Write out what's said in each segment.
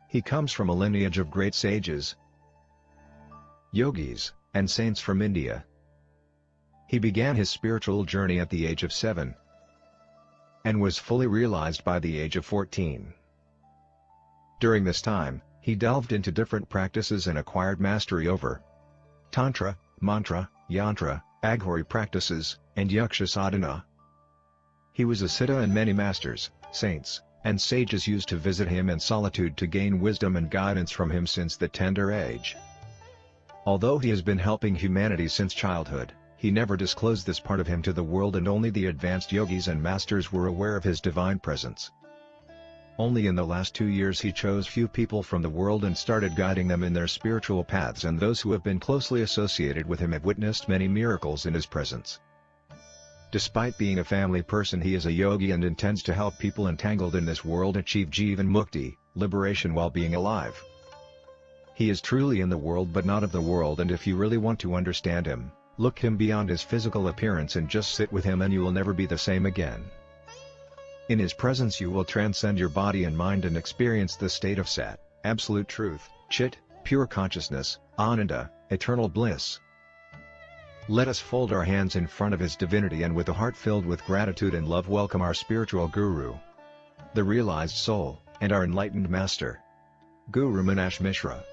He comes from a lineage of great sages, yogis, and saints from India. He began his spiritual journey at the age of 7 and was fully realized by the age of 14. During this time, he delved into different practices and acquired mastery over Tantra, Mantra, Yantra, Aghori practices, and Yaksha sadhana. He was a siddha, and many masters, saints, and sages used to visit him in solitude to gain wisdom and guidance from him since the tender age. Although he has been helping humanity since childhood, he never disclosed this part of him to the world, and only the advanced yogis and masters were aware of his divine presence. Only in the last 2 years he chose few people from the world and started guiding them in their spiritual paths, and those who have been closely associated with him have witnessed many miracles in his presence. Despite being a family person, he is a yogi and intends to help people entangled in this world achieve Jivan Mukti, liberation while being alive. He is truly in the world but not of the world, and if you really want to understand him, look him beyond his physical appearance and just sit with him, and you will never be the same again. In his presence you will transcend your body and mind and experience the state of Sat, absolute truth, Chit, pure consciousness, Ananda, eternal bliss. Let us fold our hands in front of his divinity and with a heart filled with gratitude and love welcome our spiritual guru, the realized soul, and our enlightened master, Guru Meenakshi Mishra.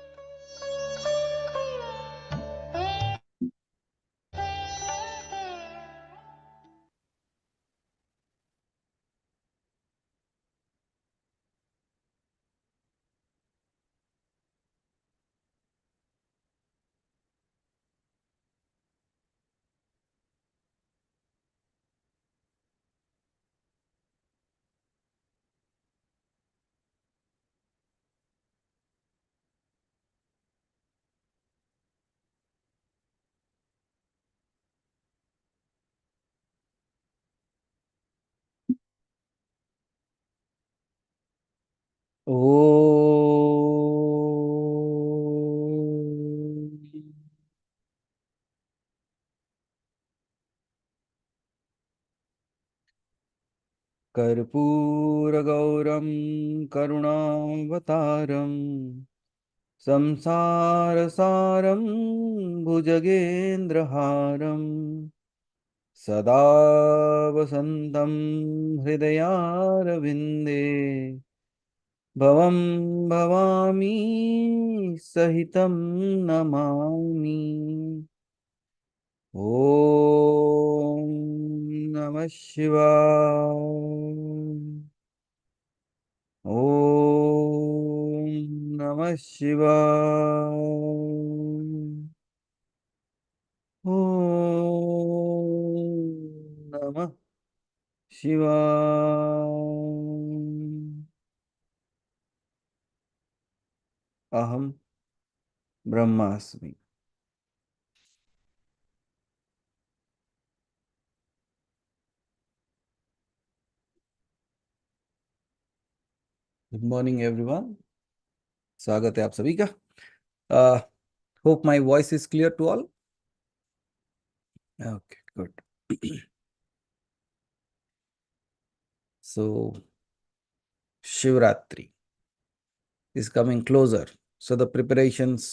ॐ कर्पूरगौरं करुणावतारं संसारसारं भुजगेन्द्रहारं सदा वसन्तं हृदयारविन्दे भवं भवामि सहितं नमामि। ॐ नमः शिवाय। ॐ नमः शिवाय। ॐ नमः शिवाय। अहम ब्रह्मास्मि। गुड मॉर्निंग एवरीवन, स्वागत है आप सभी का। Hope my voice is clear to all. Okay, good. So Shivratri is coming closer, so the preparations,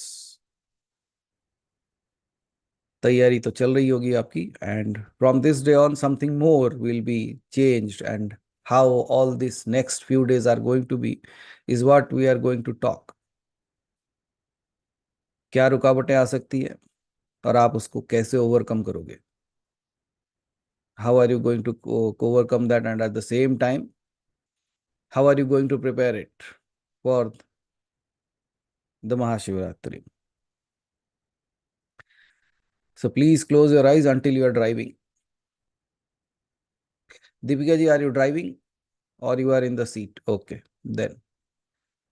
तैयारी तो चल रही होगी आपकी, and from this day on something more will be changed, and how all this next few days are going to be is what we are going to talk. क्या रुकावटें आ सकती है और आप उसको कैसे ओवरकम करोगे? How are you going to overcome that, and at the same time how are you going to prepare it for the Mahashivratri? So please close your eyes until you are driving. Deepika ji, are you driving or you are in the seat? Okay, then.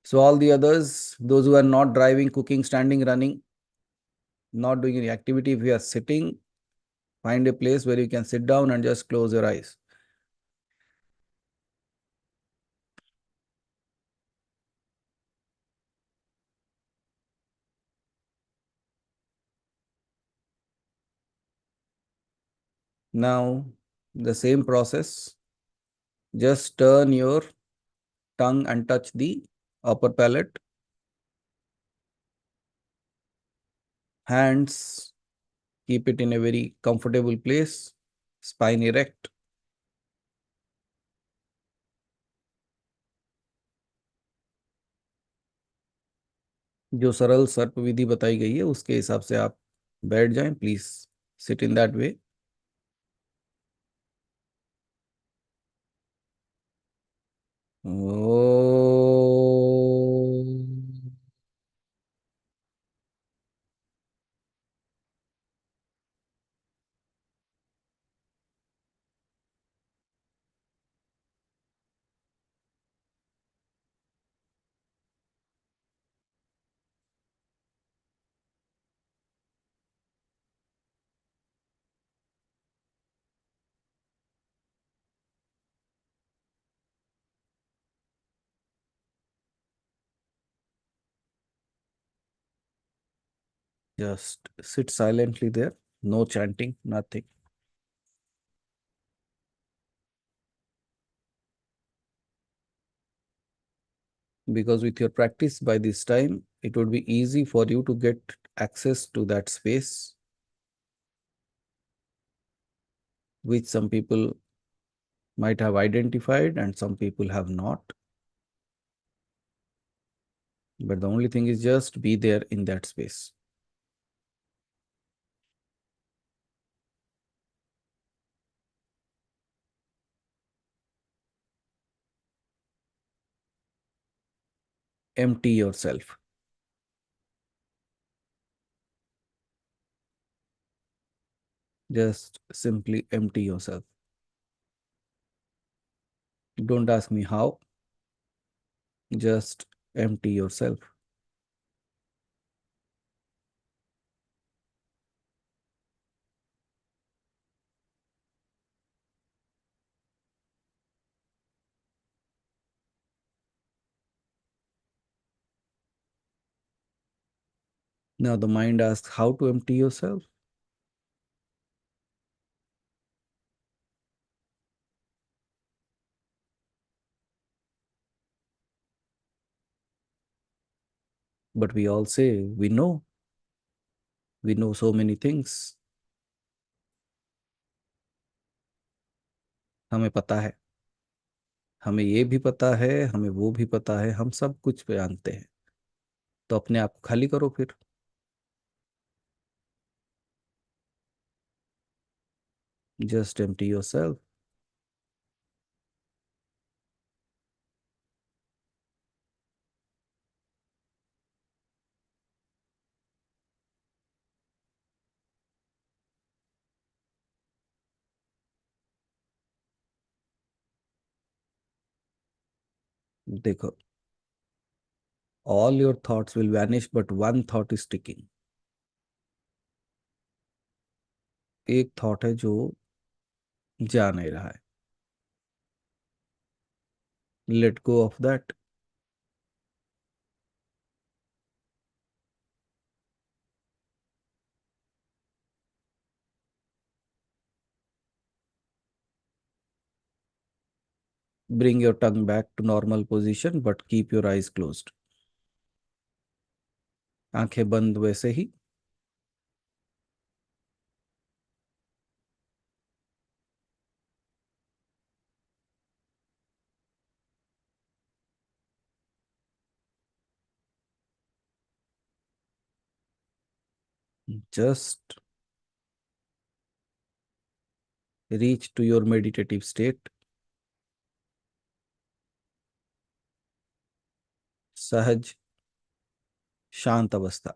So all the others, those who are not driving, cooking, standing, running, not doing any activity, if you are sitting, find a place where you can sit down and just close your eyes. Now, the same process, just turn your tongue and touch the upper palate Hands, keep it in a very comfortable place, spine erect. जो सरल सर्प विधि बताई गई है उसके हिसाब से आप बैठ जाएं, please sit in that way. Just sit silently there, no chanting, nothing. Because with your practice by this time, it would be easy for you to get access to that space, which some people might have identified and some people have not. But the only thing is just be there in that space. Empty yourself. Just simply empty yourself. Don't ask me how. Just empty yourself. Now the mind asks how to empty yourself. But we all say we know. We know so many things. हमें पता है. हमें ये भी पता है, हमें वो भी पता है, हम सब कुछ जानते हैं. तो अपने आप को खाली करो फिर. Just empty yourself. देखो, all your thoughts will vanish, but one thought is sticking. एक थॉट है जो जा नहीं रहा है. Let go of that. Bring your tongue back to normal position, but keep your eyes closed. आंखें बंद वैसे ही. Just reach to your meditative state. सहज शांत अवस्था.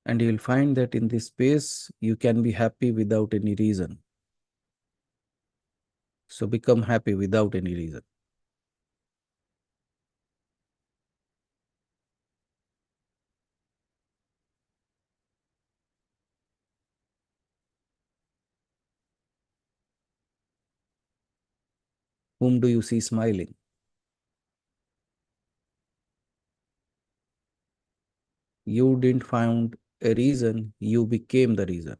And you'll find that in this space you can be happy without any reason. So become happy without any reason. Whom do you see smiling? You didn't find a reason, you became the reason.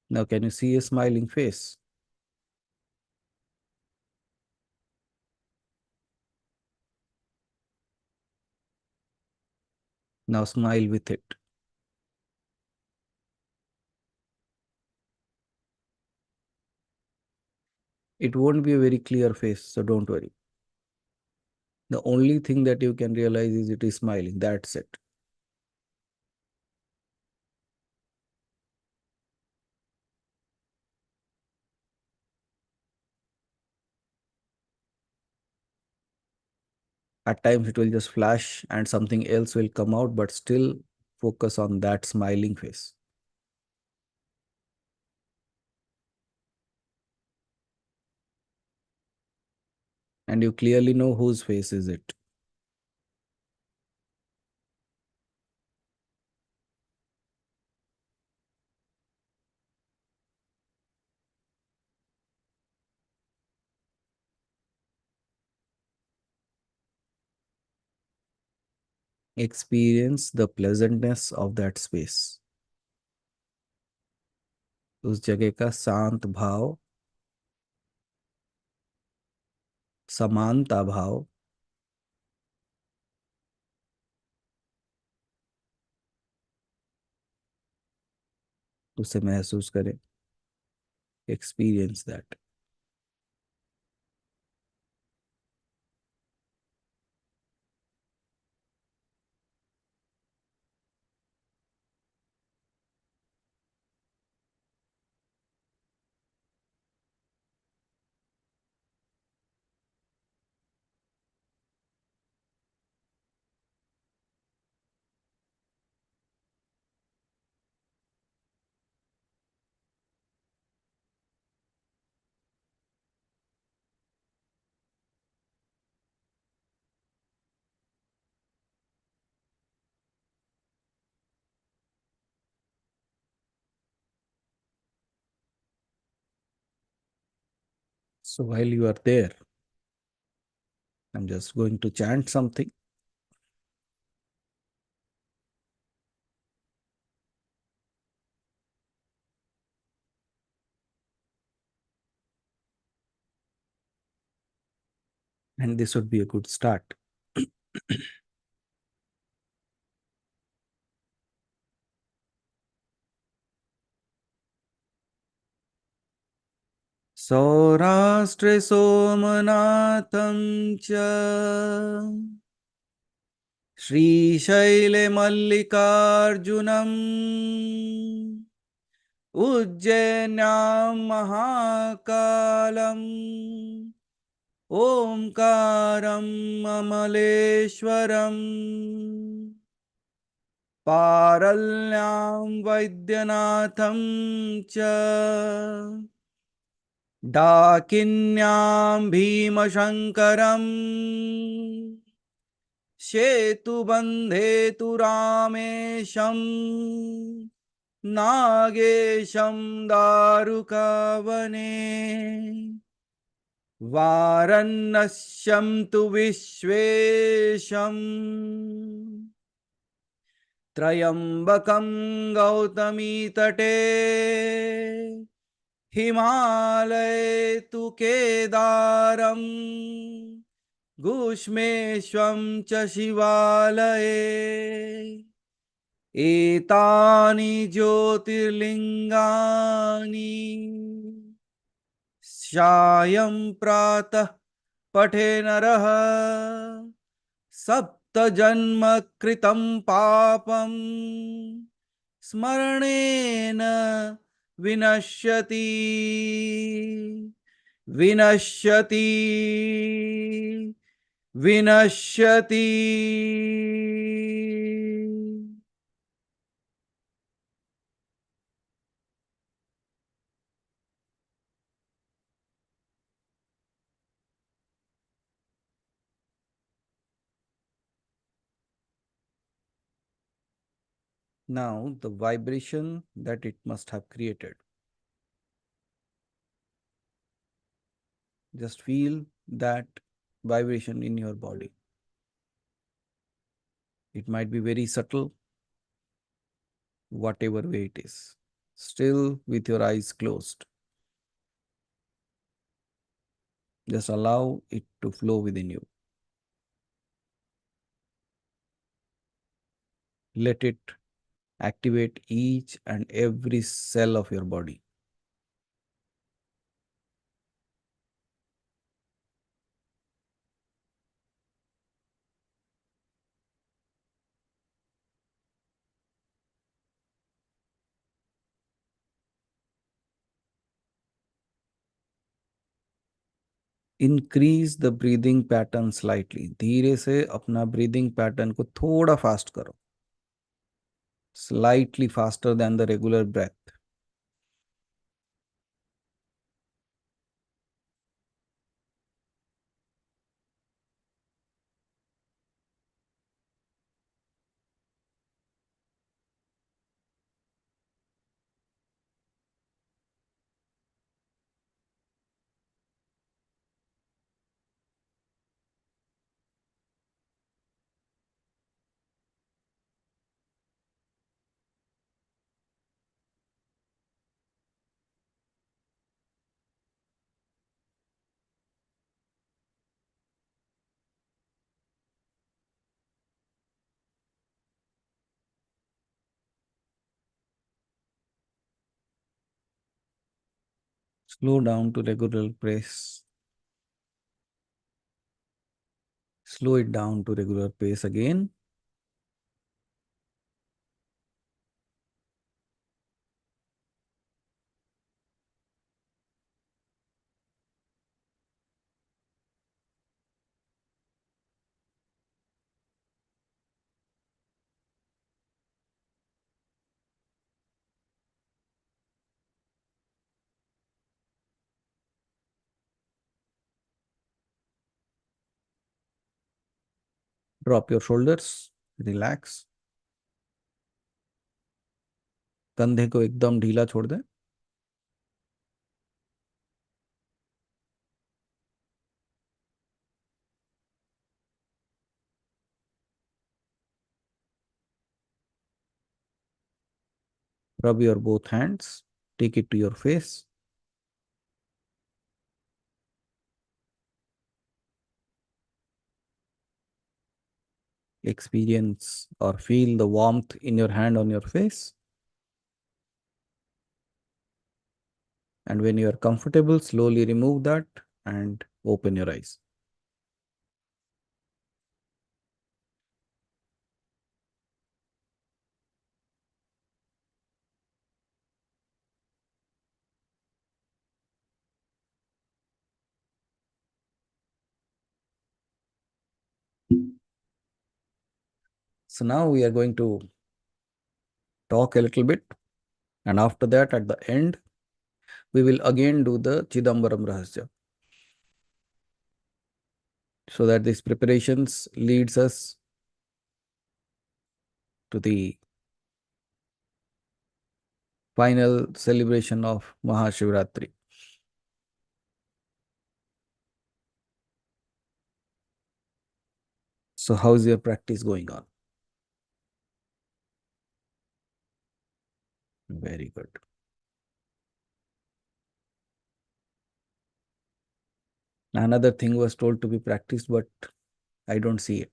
Now, can you see a smiling face? Now, smile with it. It won't be a very clear face, so don't worry. The only thing that you can realize is it is smiling. That's it. At times, it will just flash and something else will come out, but still focus on that smiling face. And you clearly know whose face is it. Experience the pleasantness of that space. उस जगह का शांत भाव, समानता भाव, उसे महसूस करें. Experience that. So while you are there, I'm just going to chant something. And this would be a good start. सौराष्ट्रे सोमनाथं च श्रीशैले मल्लिकार्जुनम् उज्जैन्यां महाकालम् ओंकारम् अमलेश्वरम् पारल्यां वैद्यनाथं च डाकिन्यां भीमशङ्करम् सेतुबन्धे तु रामेशं नागेशं दारुकावने वारण्यस्यं तु विश्वेशम् त्रयम्बकं गौतमी तटे हिमालये तु केदारम् घुष्मेश्वं च शिवालये एतानि ज्योतिर्लिङ्गानि सायं प्रातः पठे नरः सप्तजन्म कृतं पापं स्मरणेन विनश्यति विनश्यति विनश्यति. Now the vibration that it must have created. Just feel that vibration in your body. It might be very subtle, whatever way it is. Still with your eyes closed. Just allow it to flow within you. Let it activate each and every cell of your body. Increase the breathing pattern slightly. धीरे से अपना breathing pattern को थोड़ा fast करो. Slightly faster than the regular breath. Slow down to regular pace. Slow it down to regular pace again. Drop your shoulders. Relax. कंधे को एकदम ढीला छोड़ दें. Rub your both hands. Take it to your face. Experience or feel the warmth in your hand on your face. And when you are comfortable, slowly remove that and open your eyes. So now we are going to talk a little bit. And after that, at the end, we will again do the Chidambaram Rahasya. So that these preparations leads us to the final celebration of Mahashivratri. So how is your practice going on? Very good. Another thing was told to be practiced, but I don't see it.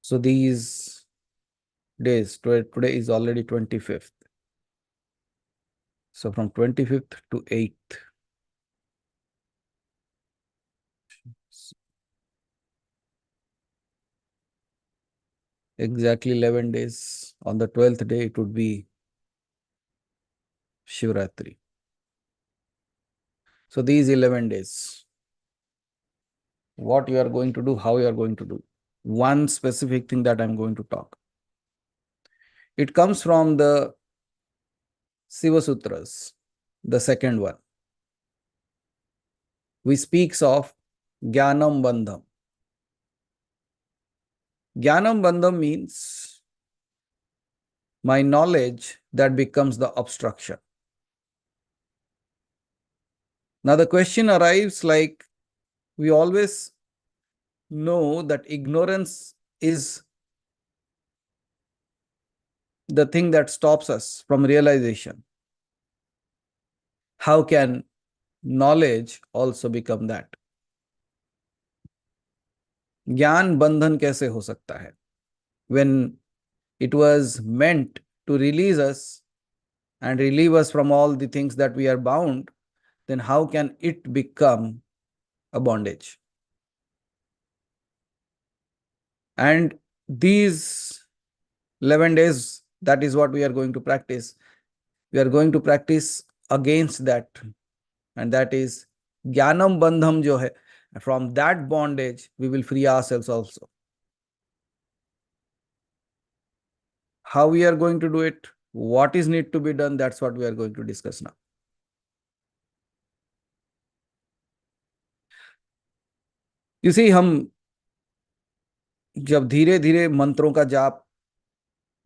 So these days, today is already 25th. So from 25th to 8th, exactly 11 days. On the 12th day, it would be Shivratri. So these 11 days, what you are going to do, how you are going to do. One specific thing that I'm going to talk. It comes from the Siva Sutras, the second one. We speaks of Jnanam Bandham. Jnanam bandham means my knowledge that becomes the obstruction. Now the question arrives like, we always know that ignorance is the thing that stops us from realization. How can knowledge also become that? ज्ञान बंधन कैसे हो सकता है? When it was meant to release us and relieve us from all the things that we are bound, then how can it become a bondage? And these 11 days, that is what we are going to practice. We are going to practice against that, and that is Jnanam Bandham jo hai. From that bondage, we will free ourselves also. How we are going to do it, what is need to be done, that's what we are going to discuss now. You see, हम जब धीरे धीरे मंत्रों का जाप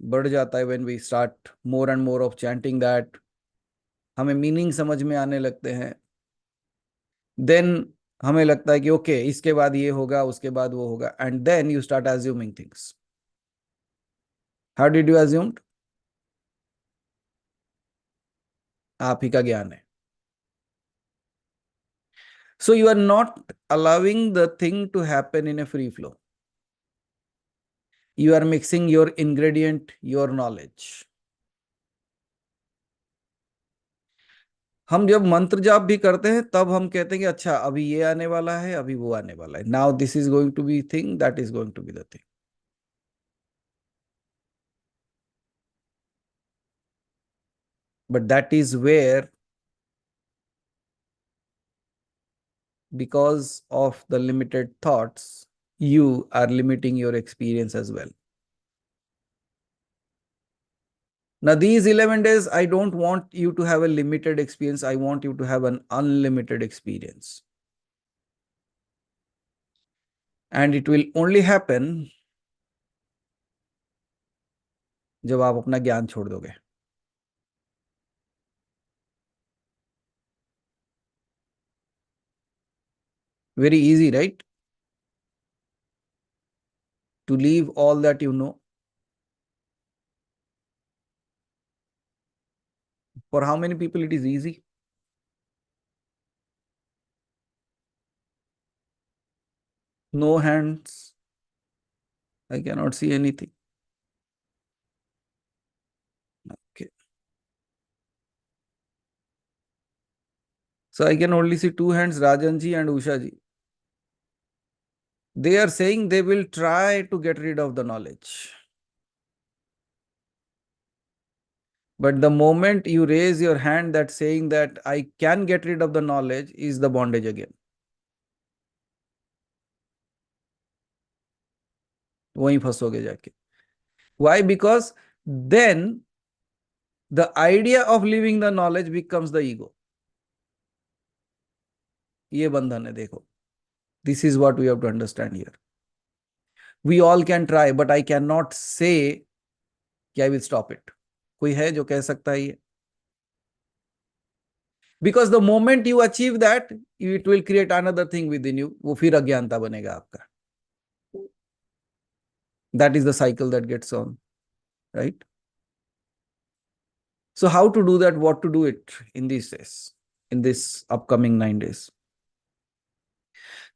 बढ़ जाता है, when we start more and more of chanting that, हमें मीनिंग समझ में आने लगते हैं, देन हमें लगता है कि ओके इसके बाद ये होगा, उसके बाद वो होगा, and then you start assuming things. How did you assumed? आप ही का ज्ञान है. So you are not allowing the thing to happen in a free flow. You are mixing your ingredient, your knowledge. हम जब मंत्र जाप भी करते हैं तब हम कहते हैं कि अच्छा अभी ये आने वाला है, अभी वो आने वाला है. Now this is going to be thing, that is going to be the thing. But that is where, because of the limited thoughts, you are limiting your experience as well. Now, these 11 days, I don't want you to have a limited experience. I want you to have an unlimited experience. And it will only happen जब आप अपना ज्ञान छोड़ दोगे. Very easy, right? To leave all that you know. For how many people it is easy? No hands. I cannot see anything. Okay. So I can only see two hands, Rajanji and Ushaji. They are saying they will try to get rid of the knowledge. But the moment you raise your hand that saying that I can get rid of the knowledge is the bondage again. वहीं फंसोगे जाके. Why? Because then the idea of leaving the knowledge becomes the ego. ये बंधन है, देखो. This is what we have to understand here. We all can try, but I cannot say कि I will stop it. कोई है जो कह सकता है ये? Because the moment you achieve that, it will create another thing within you. वो फिर अज्ञानता बनेगा आपका. That is the cycle that gets on, right? So how to do that? What to do it in these days, in this upcoming 9 days?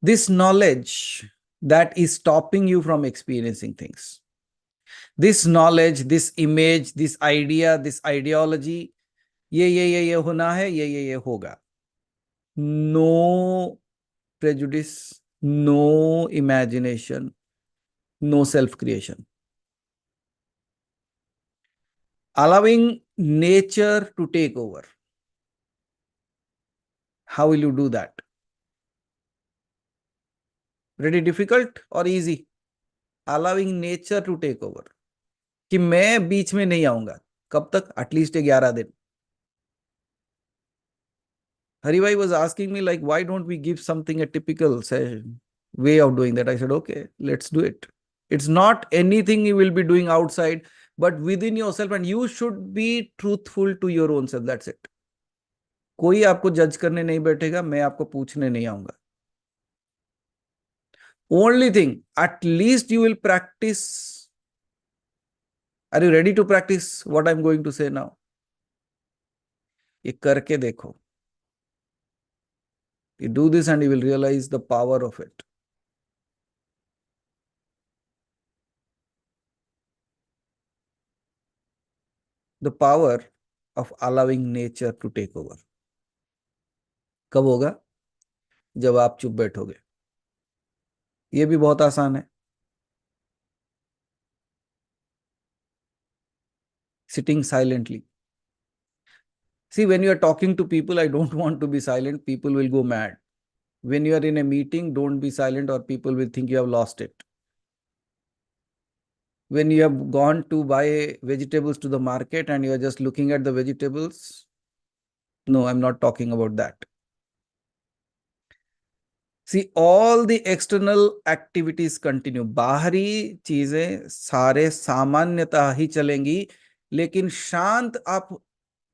This knowledge that is stopping you from experiencing things. This knowledge, this image, this idea, this ideology, ये होना है, ये होगा. No prejudice, no imagination, no self-creation. Allowing nature to take over. How will you do that? Pretty difficult or easy? Allowing nature to take over. कि मैं बीच में नहीं आऊंगा. कब तक? At least 11 दिन. Haribhai was asking me like, why don't we give something a typical say, way of doing that? I said, okay, let's do it. It's not anything you will be doing outside, but within yourself, and you should be truthful to your own self. That's it. कोई आपको जज करने नहीं बैठेगा, मैं आपको पूछने नहीं आऊंगा. Only thing, at least you will practice. Are you ready to practice what I'm going to say now? ये करके देखो. You do this and you will realize the power of it. The power of allowing nature to take over. कब होगा? जब आप चुप बैठोगे. ये भी बहुत आसान है. Sitting silently. See, when you are talking to people, I don't want to be silent. People will go mad. When you are in a meeting, don't be silent or people will think you have lost it. When you have gone to buy vegetables to the market and you are just looking at the vegetables, no, I'm not talking about that. See, all the external activities continue. बाहरी चीजें सारे सामान्यतः ही चलेंगी, लेकिन शांत आप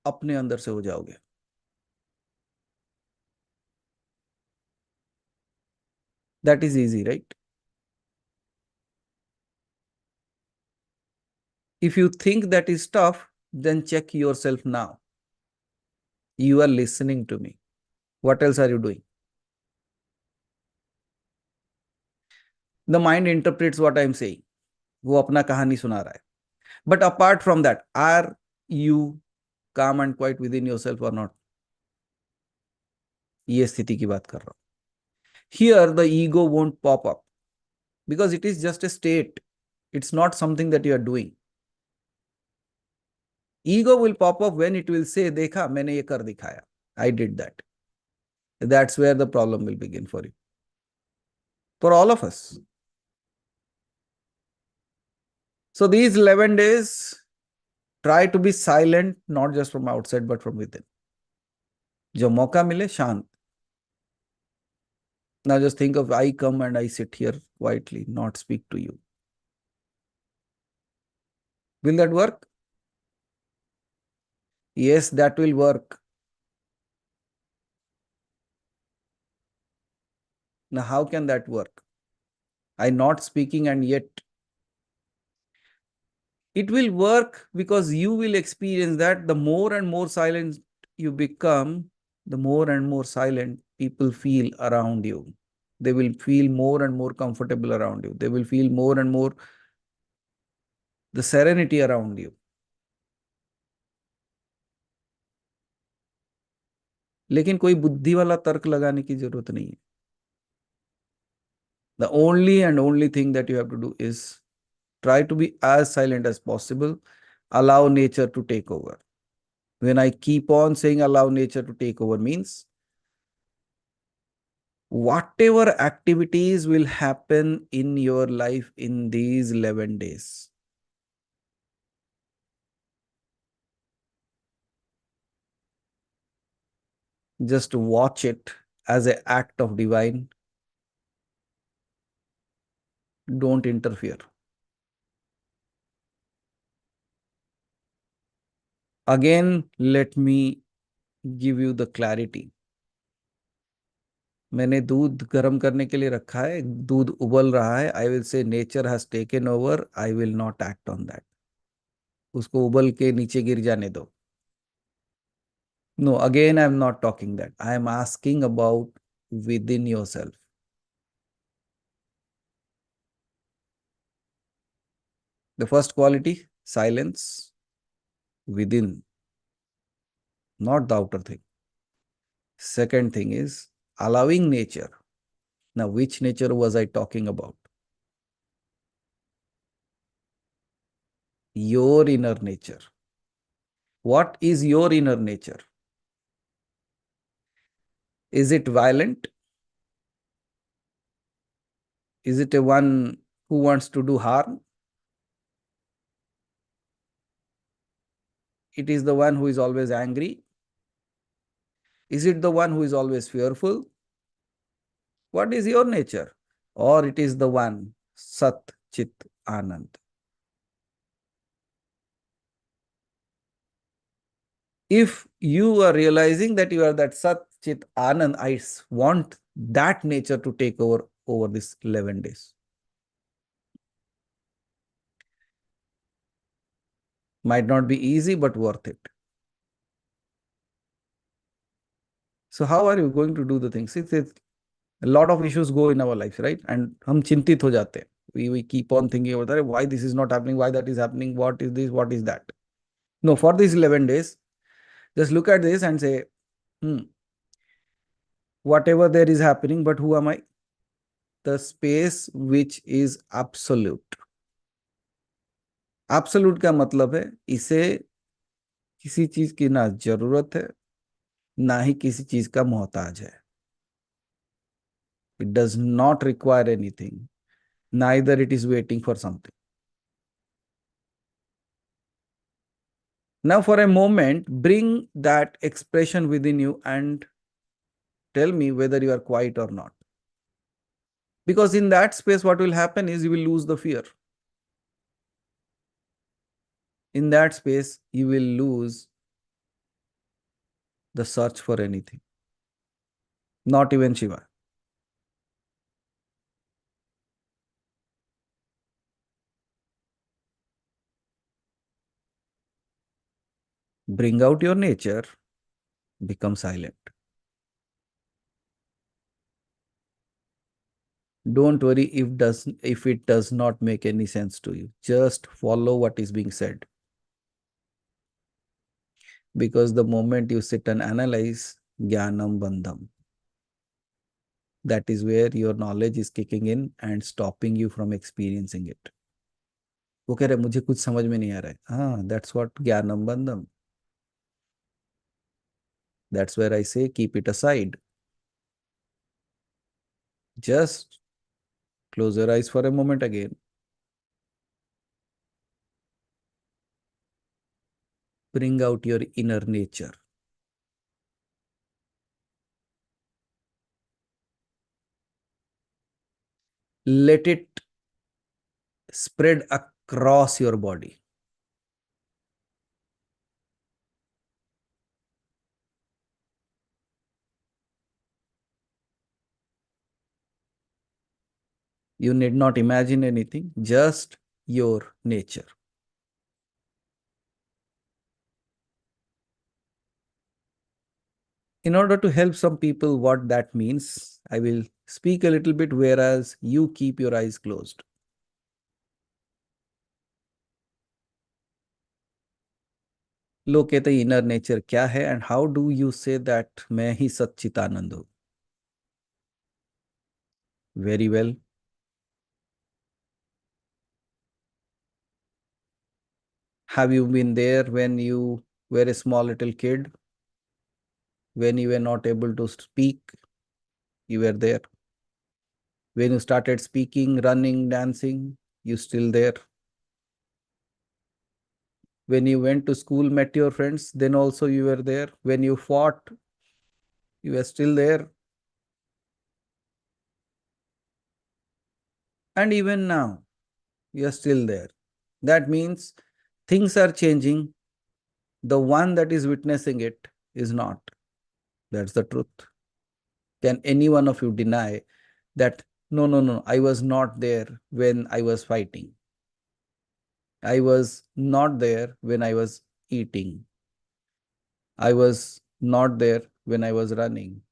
अपने अंदर से हो जाओगे. That is easy, right? If you think that is tough, then check yourself now. You are listening to me. What else are you doing? The mind interprets what I am saying. वो अपना कहानी सुना रहा है. But apart from that, are you calm and quiet within yourself or not? ये स्थिति की बात कर रहा हूं. Here the ego won't pop up because it is just a state. It's not something that you are doing. Ego will pop up when it will say, देखा मैंने ये कर दिखाया. I did that. That's where the problem will begin for you. For all of us. So these 11 days, try to be silent, not just from outside, but from within. जो मौका मिले शांत. Now just think of I come and I sit here quietly, not speak to you. Will that work? Yes, that will work. Now how can that work? I'm not speaking and yet it will work because you will experience that the more and more silent you become, the more and more silent people feel around you. They will feel more and more comfortable around you. They will feel more and more the serenity around you. लेकिन कोई बुद्धि वाला तर्क लगाने की जरूरत नहीं है. The only thing that you have to do is try to be as silent as possible. Allow nature to take over. When I keep on saying allow nature to take over means whatever activities will happen in your life in these 11 days. Just watch it as an act of divine. Don't interfere. Again, let me give you the clarity. मैंने दूध गर्म करने के लिए रखा है, दूध उबल रहा है. I will say nature has taken over. I will not act on that. उसको उबल के नीचे गिर जाने दो. No, again, I am not talking that. I am asking about within yourself. The first quality, silence within, not the outer thing. Second thing is allowing nature. Now, which nature was I talking about? Your inner nature. What is your inner nature? Is it violent? Is it a one who wants to do harm? It is the one who is always angry? Is it the one who is always fearful? What is your nature? Or it is the one, Sat, Chit Anand. If you are realizing that you are that Sat Chit Anand, I want that nature to take over these 11 days. Might not be easy, but worth it. So how are you going to do the things? It's a lot of issues go in our lives, right? And hum chintit ho jate. We keep on thinking about that, why this is not happening, why that is happening, what is this, what is that. No, for these 11 days, just look at this and say, whatever there is happening, but who am I? The space which is absolute. Absolute का मतलब है इसे किसी चीज की ना जरूरत है ना ही किसी चीज का मोहताज है. It does not require anything. Neither it is waiting for something. Now, for a moment, bring that expression within you and tell me whether you are quiet or not. Because in that space, what will happen is you will lose the fear. In that space, you will lose the search for anything. Not even Shiva. Bring out your nature, become silent. Don't worry if it does not make any sense to you. Just follow what is being said. Because the moment you sit and analyze, Jnanam Bandham, that is where your knowledge is kicking in and stopping you from experiencing it. वो कह रहे मुझे कुछ समझ में नहीं आ रहा है. हाँ, that's what Jnanam Bandham. That's where I say keep it aside. Just close your eyes for a moment again. Bring out your inner nature. Let it spread across your body. You need not imagine anything, just your nature. In order to help some people what that means, I will speak a little bit, whereas you keep your eyes closed. लोग कहते हैं inner nature क्या है and how do you say that मैं ही सच्चिदानंद हूं. Very well. Have you been there when you were a small little kid? When you were not able to speak, you were there. When you started speaking, running, dancing, you still there. When you went to school, met your friends, then also you were there. When you fought, you were still there. And even now, you are still there. That means things are changing. The one that is witnessing it is not. That's the truth. Can any one of you deny that, no, no, no, I was not there when I was fighting? I was not there when I was eating. I was not there when I was running.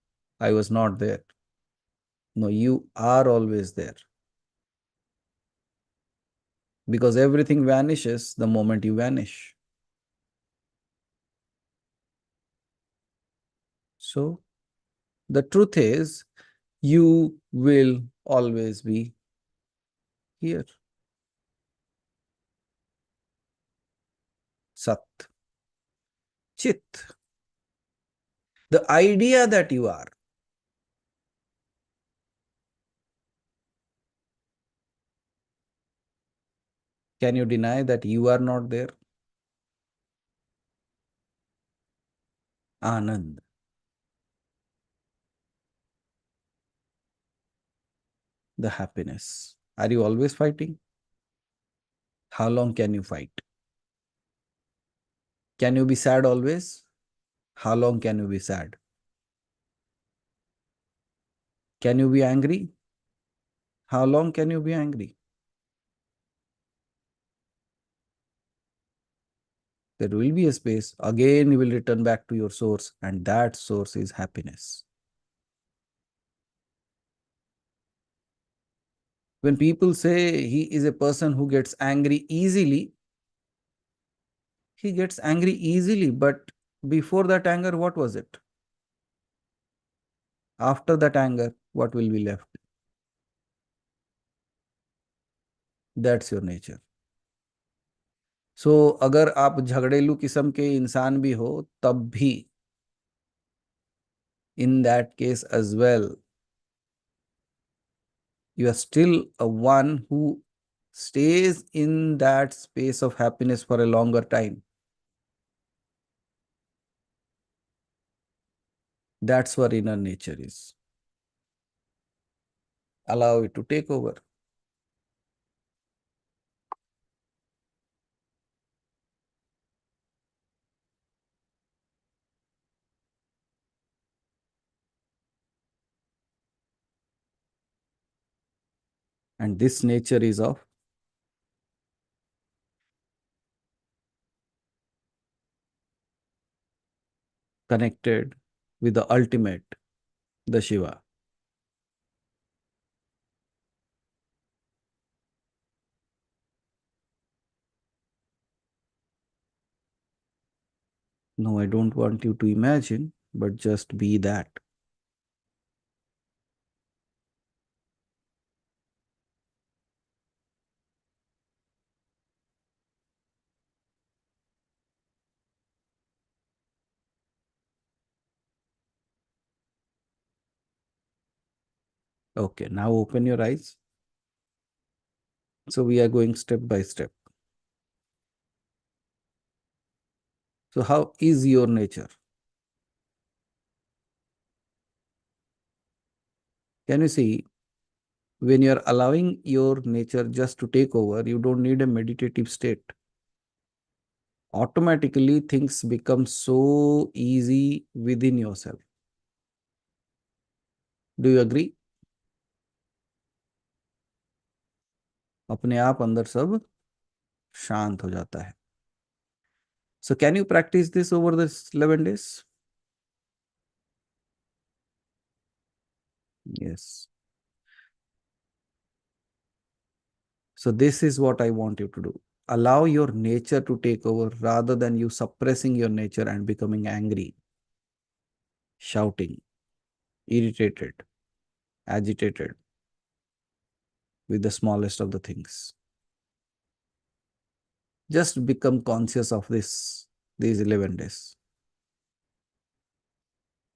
I was not there. No, you are always there. Because everything vanishes the moment you vanish. So, the truth is, you will always be here. Sat. Chit. The idea that you are. Can you deny that you are not there? Anand. The happiness. Are you always fighting? How long can you fight? Can you be sad always? How long can you be sad? Can you be angry? How long can you be angry? There will be a space. Again, you will return back to your source, and that source is happiness. When people say he is a person who gets angry easily, he gets angry easily, but before that anger, what was it? After that anger, what will be left? That's your nature. So अगर आप झगड़ेलू किस्म के इंसान भी हो तब भी in that case as well you are still a one who stays in that space of happiness for a longer time. That's what inner nature is. Allow it to take over. And this nature is of connected with the ultimate, the Shiva. No, I don't want you to imagine, but just be that. Okay, now open your eyes. So we are going step by step. So how is your nature? Can you see when you are allowing your nature just to take over, you don't need a meditative state. Automatically things become so easy within yourself. Do you agree? अपने आप अंदर सब शांत हो जाता है. So can you practice this over this 11 days? Yes. So this is what I want you to do. Allow your nature to take over rather than you suppressing your nature and becoming angry, shouting, irritated, agitated with the smallest of the things. Just become conscious of these 11 days.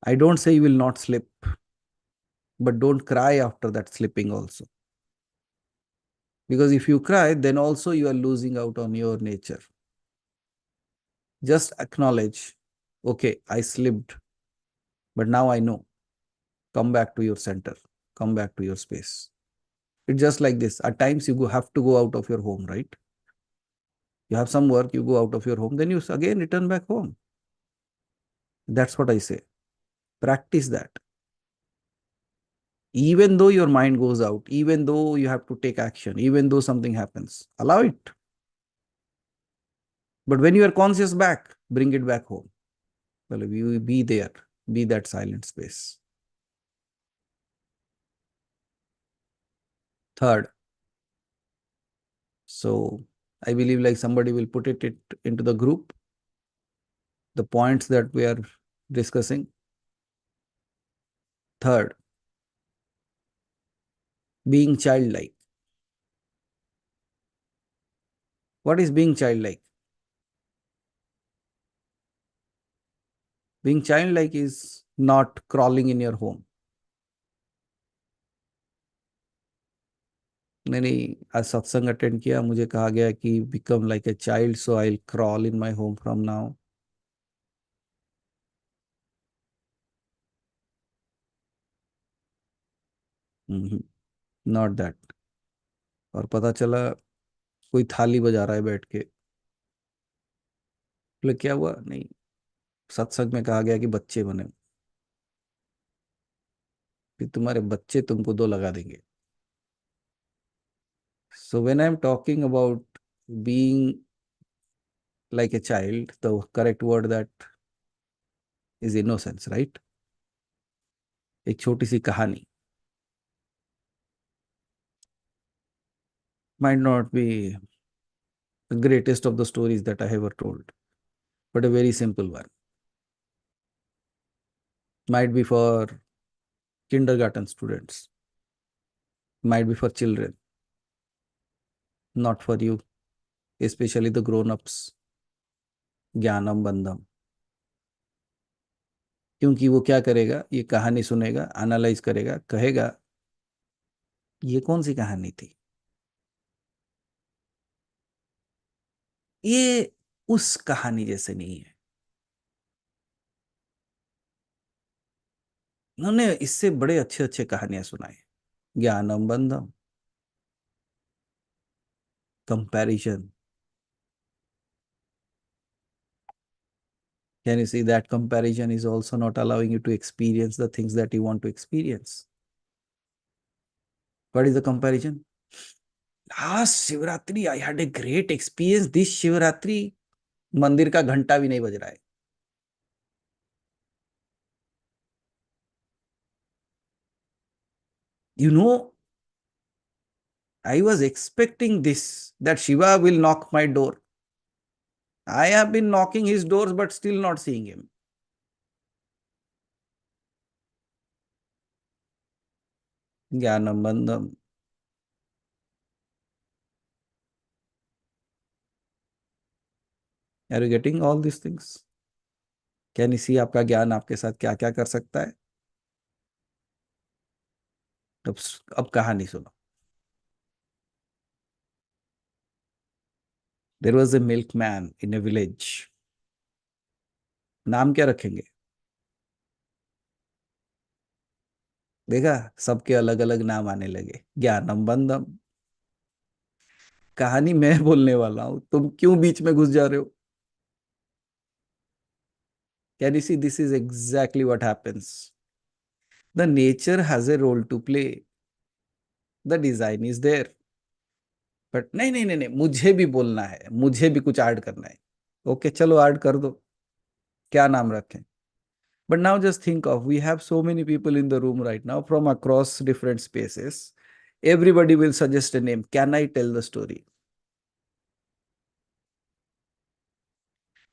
I don't say you will not slip, but don't cry after that slipping also. Because if you cry, then also you are losing out on your nature. Just acknowledge, okay, I slipped, but now I know. Come back to your center, come back to your space. It's just like this. At times you have to go out of your home, right? You have some work, you go out of your home, then you again return back home. That's what I say. Practice that. Even though your mind goes out, even though you have to take action, even though something happens, allow it. But when you are conscious back, bring it back home. Well, you be there, be that silent space. Third, so I believe like somebody will put it into the group, the points that we are discussing. Third, being childlike. What is being childlike? Being childlike is not crawling in your home. मैंने आज सत्संग attend किया, मुझे कहा गया कि become like a child so I crawl in my home from now. Not that. और पता चला कोई थाली बजा रहा है बैठ के। बोले क्या हुआ? नहीं, सत्संग में कहा गया कि बच्चे बने, फिर तुम्हारे बच्चे तुमको दो लगा देंगे। So when I am talking about being like a child, the correct word that is innocence, right? एक छोटी सी कहानी, might not be the greatest of the stories that I ever told, but a very simple one. Might be for kindergarten students, might be for children, not for you, especially the grown-ups. ज्ञानम बंधम। क्योंकि वो क्या करेगा, ये कहानी सुनेगा, analyse करेगा, कहेगा ये कौन सी कहानी थी, ये उस कहानी जैसे नहीं है, उन्होंने इससे बड़े अच्छे अच्छे कहानियां सुनाई। ज्ञानम बंधम, comparison. Can you see that comparison is also not allowing you to experience the things that you want to experience? What is the comparison? Last Shivratri, I had a great experience. This Shivratri, मंदिर का घंटा भी नहीं बज रहा है। You know, I was expecting this, that Shiva will knock my door. I have been knocking his doors, but still not seeing him. Jnanam bandham. Are you getting all these things? Can you see आपका ज्ञान आपके साथ क्या क्या कर सकता है? अब अब कहानी सुनो। There was a milkman in a village. नाम क्या रखेंगे? देखा, सबके अलग अलग नाम आने लगे। ज्ञानम बंधम। कहानी मैं बोलने वाला हूं, तुम क्यों बीच में घुस जा रहे हो? Can you see, this is exactly what happens. The nature has a role to play, the design is there, but नहीं नहीं नहीं नहीं, मुझे भी बोलना है, मुझे भी कुछ ऐड करना है। ओके, चलो ऐड कर दो, क्या नाम रखें? But now just think of, we have so many people in the room right now from across different spaces, everybody will suggest a name. Can I tell the story?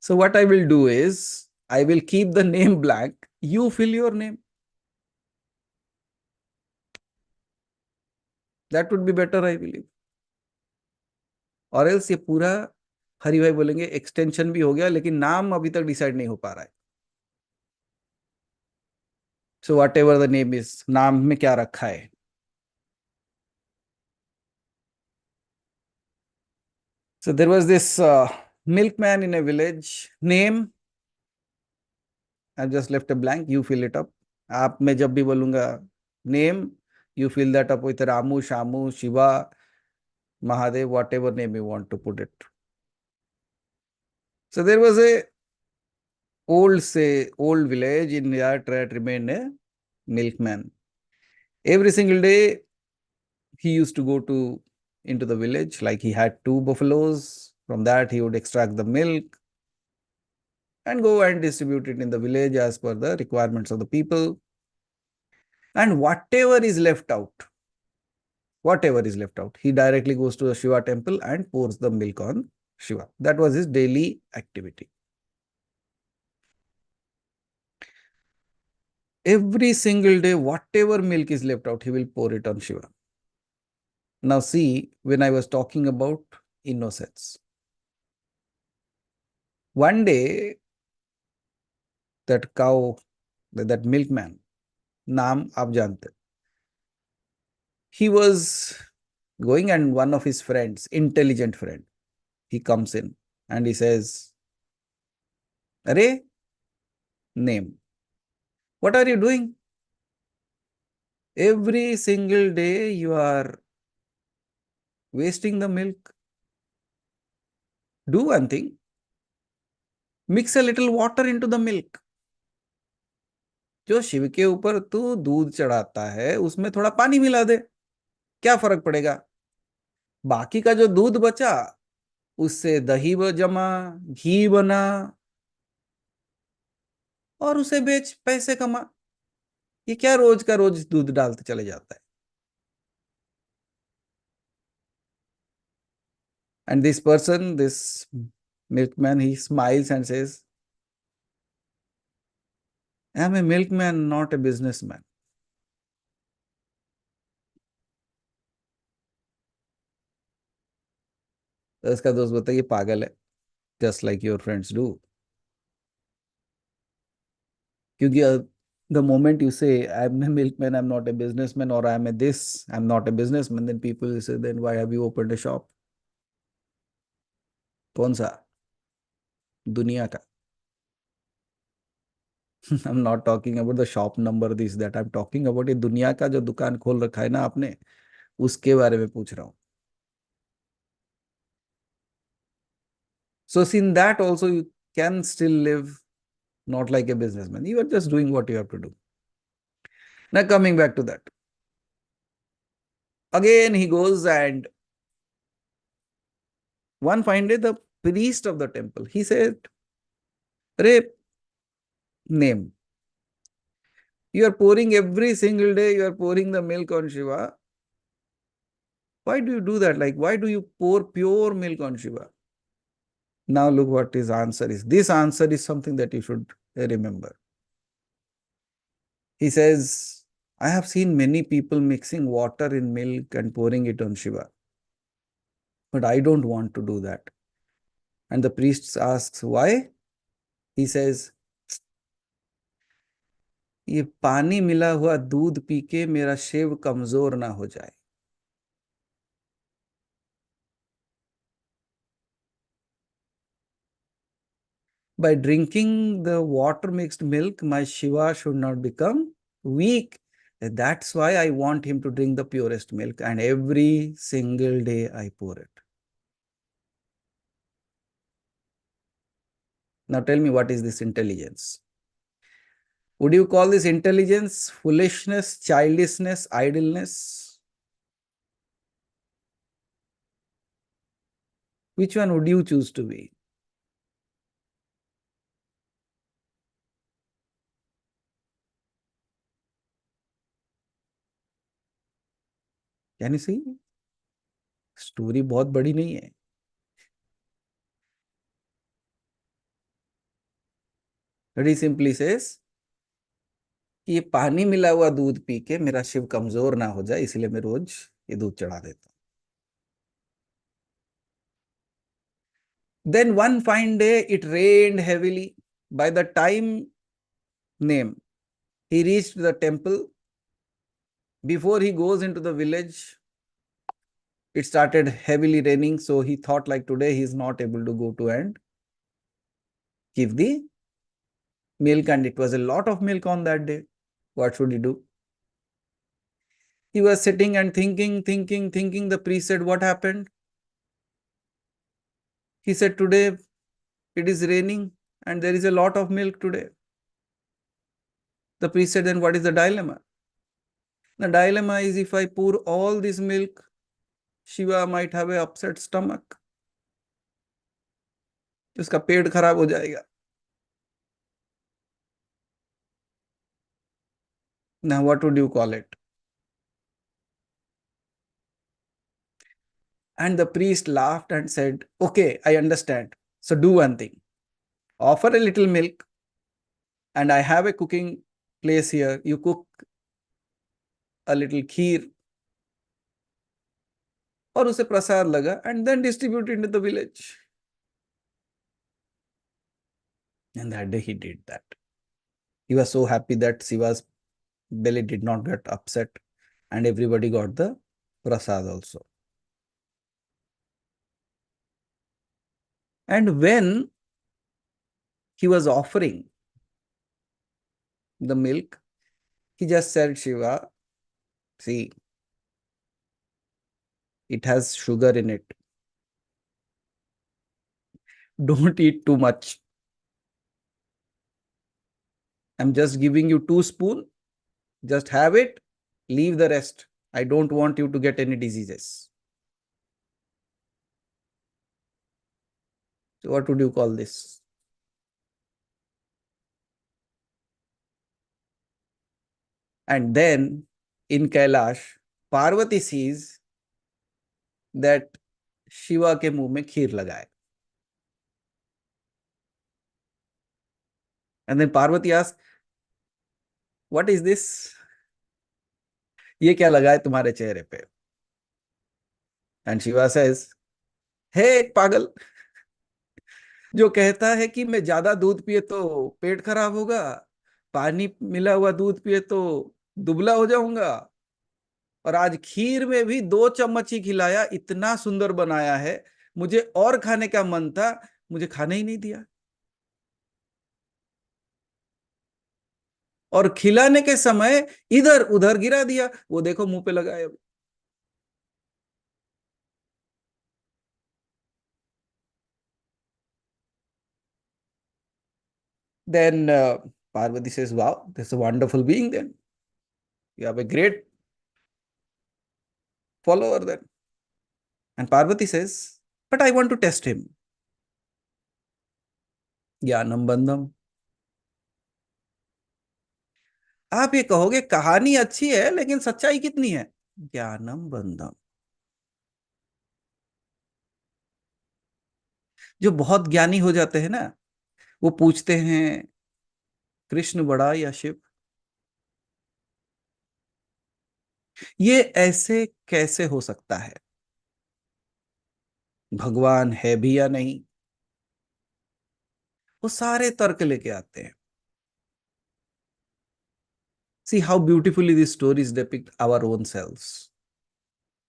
So what I will do is, I will keep the name blank, you fill your name. That would be better, I believe. और else ये पूरा हरि भाई बोलेंगे extension भी हो गया, लेकिन नाम अभी तक डिसाइड नहीं हो पा रहा है। So what ever the name is, नाम में क्या रखा है? So there was this milkman in a village. Name, I've just left a blank. You fill it up. आप मैं जब भी बोलूंगा name, you fill that up with Ramu, Shamu, Shiva, Mahadev, whatever name you want to put it. So there was a old village in that remained a milkman. Every single day he used to go to into the village, like he had two buffaloes. From that he would extract the milk and go and distribute it in the village as per the requirements of the people. And whatever is left out, he directly goes to the Shiva temple and pours the milk on Shiva. That was his daily activity. Every single day, whatever milk is left out, he will pour it on Shiva. Now see, when I was talking about innocence, one day that cow, that milkman, naam aap jante, he was going, and one of his friends, intelligent friend, he comes in and he says, "Arey, name. What are you doing? Every single day you are wasting the milk. Do one thing, mix a little water into the milk. जो शिव के ऊपर तू दूध चढ़ाता है उसमें थोड़ा पानी मिला दे, क्या फर्क पड़ेगा? बाकी का जो दूध बचा उससे दही जमा, घी बना, और उसे बेच पैसे कमा। ये क्या रोज का रोज दूध डालते चले जाता है? And this person, this milkman, he smiles and says, I am a milkman, not a businessman. तो उसका दोस्त बोलता है ये पागल है, just like your friends do. क्योंकि the moment you say I'm a milkman, I'm not a businessman, or I'm a this, I'm not a businessman, then people will say, then why have you opened a shop? कौन सा? दुनिया का। I'm not talking about the shop number, this that, I'm talking about ये दुनिया का जो दुकान खोल रखा है ना आपने, उसके बारे में पूछ रहा हूँ। So in that also you can still live not like a businessman. You are just doing what you have to do. Now coming back to that. Again he goes, and one fine day the priest of the temple, he said, Re, name. You are pouring every single day, you are pouring the milk on Shiva. Why do you do that? Like, why do you pour pure milk on Shiva? Now look what his answer is. This answer is something that you should remember. He says, I have seen many people mixing water in milk and pouring it on Shiva, but I don't want to do that. And the priest asks, why? He says, ये पानी मिला हुआ दूध P के मेरा शिव कमजोर ना हो जाए। By drinking the water mixed milk, my Shiva should not become weak. That's why I want him to drink the purest milk, and every single day I pour it. Now tell me, what is this intelligence? Would you call this intelligence foolishness, childishness, idleness? Which one would you choose to be? Can you see? Story बहुत बड़ी नहीं है। Very simply says कि ये पानी मिला हुआ दूध पी के मेरा शिव कमजोर ना हो जाए, इसलिए मैं रोज ये दूध चढ़ा देता हूं। Then one fine day it rained heavily. By the time name he reached the temple, before he goes into the village, it started heavily raining. So he thought like today he is not able to go to and give the milk, and it was a lot of milk on that day. What should he do? He was sitting and thinking. The priest said, what happened? He said, today it is raining and there is a lot of milk today. The priest said, then what is the dilemma? The dilemma is, if I pour all this milk, Shiva might have an upset stomach. उसका पेट खराब हो जाएगा. Now what would you call it? And the priest laughed and said, okay, I understand. So do one thing. Offer a little milk, and I have a cooking place here. You cook a little kheer और उसे प्रसाद लगा, and then distribute it into the village. And that day he did that. He was so happy that Shiva's belly did not get upset, and everybody got the prasad also. And when he was offering the milk, he just said, Shiva, see, it has sugar in it. Don't eat too much. I'm just giving you 2 spoon. Just have it. Leave the rest. I don't want you to get any diseases. So what would you call this? And then in Kailash, Parvati sees that Shiva के मुंह में खीर लगा है. And then Parvati asks, what is this? ये क्या लगा है तुम्हारे चेहरे पे? And Shiva says, hey एक पागल जो कहता है कि मैं ज्यादा दूध पिए तो पेट खराब होगा, पानी मिला हुआ दूध पिए तो दुबला हो जाऊंगा, और आज खीर में भी 2 चम्मच ही खिलाया, इतना सुंदर बनाया है, मुझे और खाने का मन था, मुझे खाने ही नहीं दिया, और खिलाने के समय इधर उधर गिरा दिया, वो देखो मुंह पे लगा है अभी. Then Parvati says, wow, this is a wonderful being then. You have a great follower then. And Parvati says, but I want to test him. ज्ञानम बंधम. आप ये कहोगे कहानी अच्छी है लेकिन सच्चाई कितनी है? ज्ञानम बंधम. जो बहुत ज्ञानी हो जाते हैं ना, वो पूछते हैं कृष्ण बड़ा या शिव? ये ऐसे कैसे हो सकता है? भगवान है भी या नहीं? वो सारे तर्क लेके आते हैं. See how beautifully these stories depict our own selves.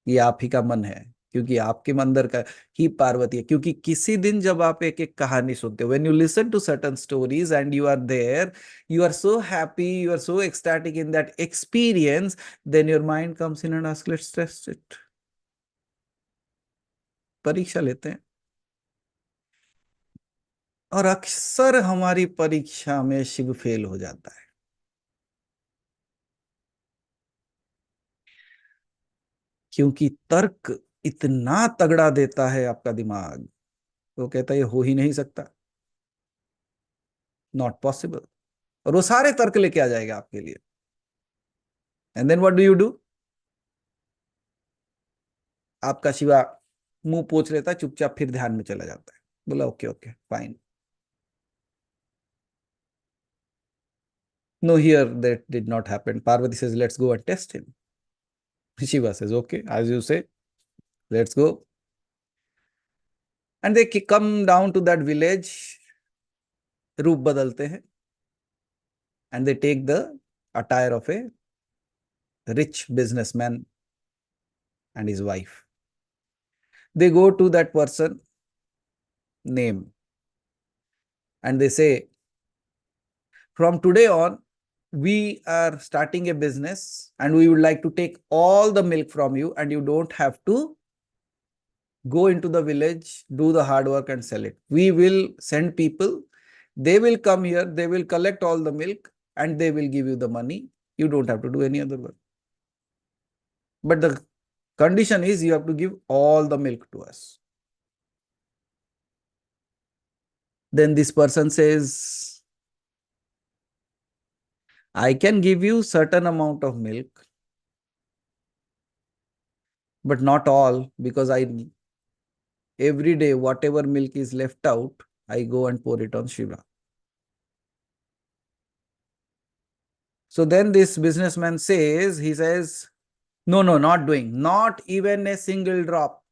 ये आप ही का मन है, क्योंकि आपके अंदर का ही पार्वती है. क्योंकि किसी दिन जब आप एक एक कहानी सुनते हो, when you listen to certain stories and you are there, you are so happy, you are so ecstatic in that experience, then your mind comes in and asks, let's test it. परीक्षा लेते हैं. और अक्सर हमारी परीक्षा में Shiv fail हो जाता है, क्योंकि तर्क इतना तगड़ा देता है आपका दिमाग, वो कहता है ये हो ही नहीं सकता, नॉट पॉसिबल, और वो सारे तर्क लेके आ जाएगा आपके लिए. And then what do you do? आपका शिवा मुंह पोछ लेता है, चुपचाप फिर ध्यान में चला जाता है, बोला okay okay fine. No, here that did not happen. Parvati says let's go and test him. Shiva says okay as you say, let's go. And they come down to that village. रूप बदलते हैं, and they take the attire of a rich businessman and his wife. They go to that person name and they say, from today on, we are starting a business and we would like to take all the milk from you, and you don't have to go into the village, do the hard work and sell it. We will send people, they will come here, they will collect all the milk and they will give you the money. You don't have to do any other work. But the condition is you have to give all the milk to us. Then this person says, I can give you certain amount of milk, but not all, because every day whatever milk is left out, I go and pour it on Shiva. So then this businessman says, he says, no, not doing, not even a single drop.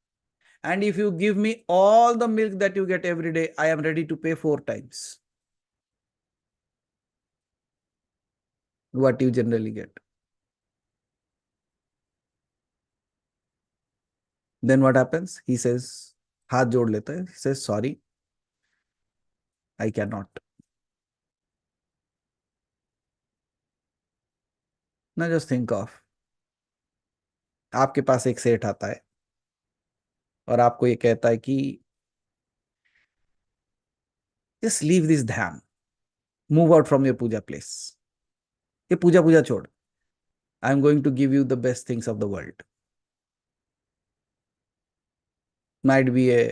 And if you give me all the milk that you get every day, I am ready to pay 4 times what you generally get. Then what happens? He says, हाथ जोड़ लेता है, he says, sorry, I cannot. Now just think of, आपके पास एक सेठ आता है और आपको ये कहता है कि just leave this dham, move out from your puja place. ये पूजा पूजा छोड़, I am going to give you the best things of the world. Might be a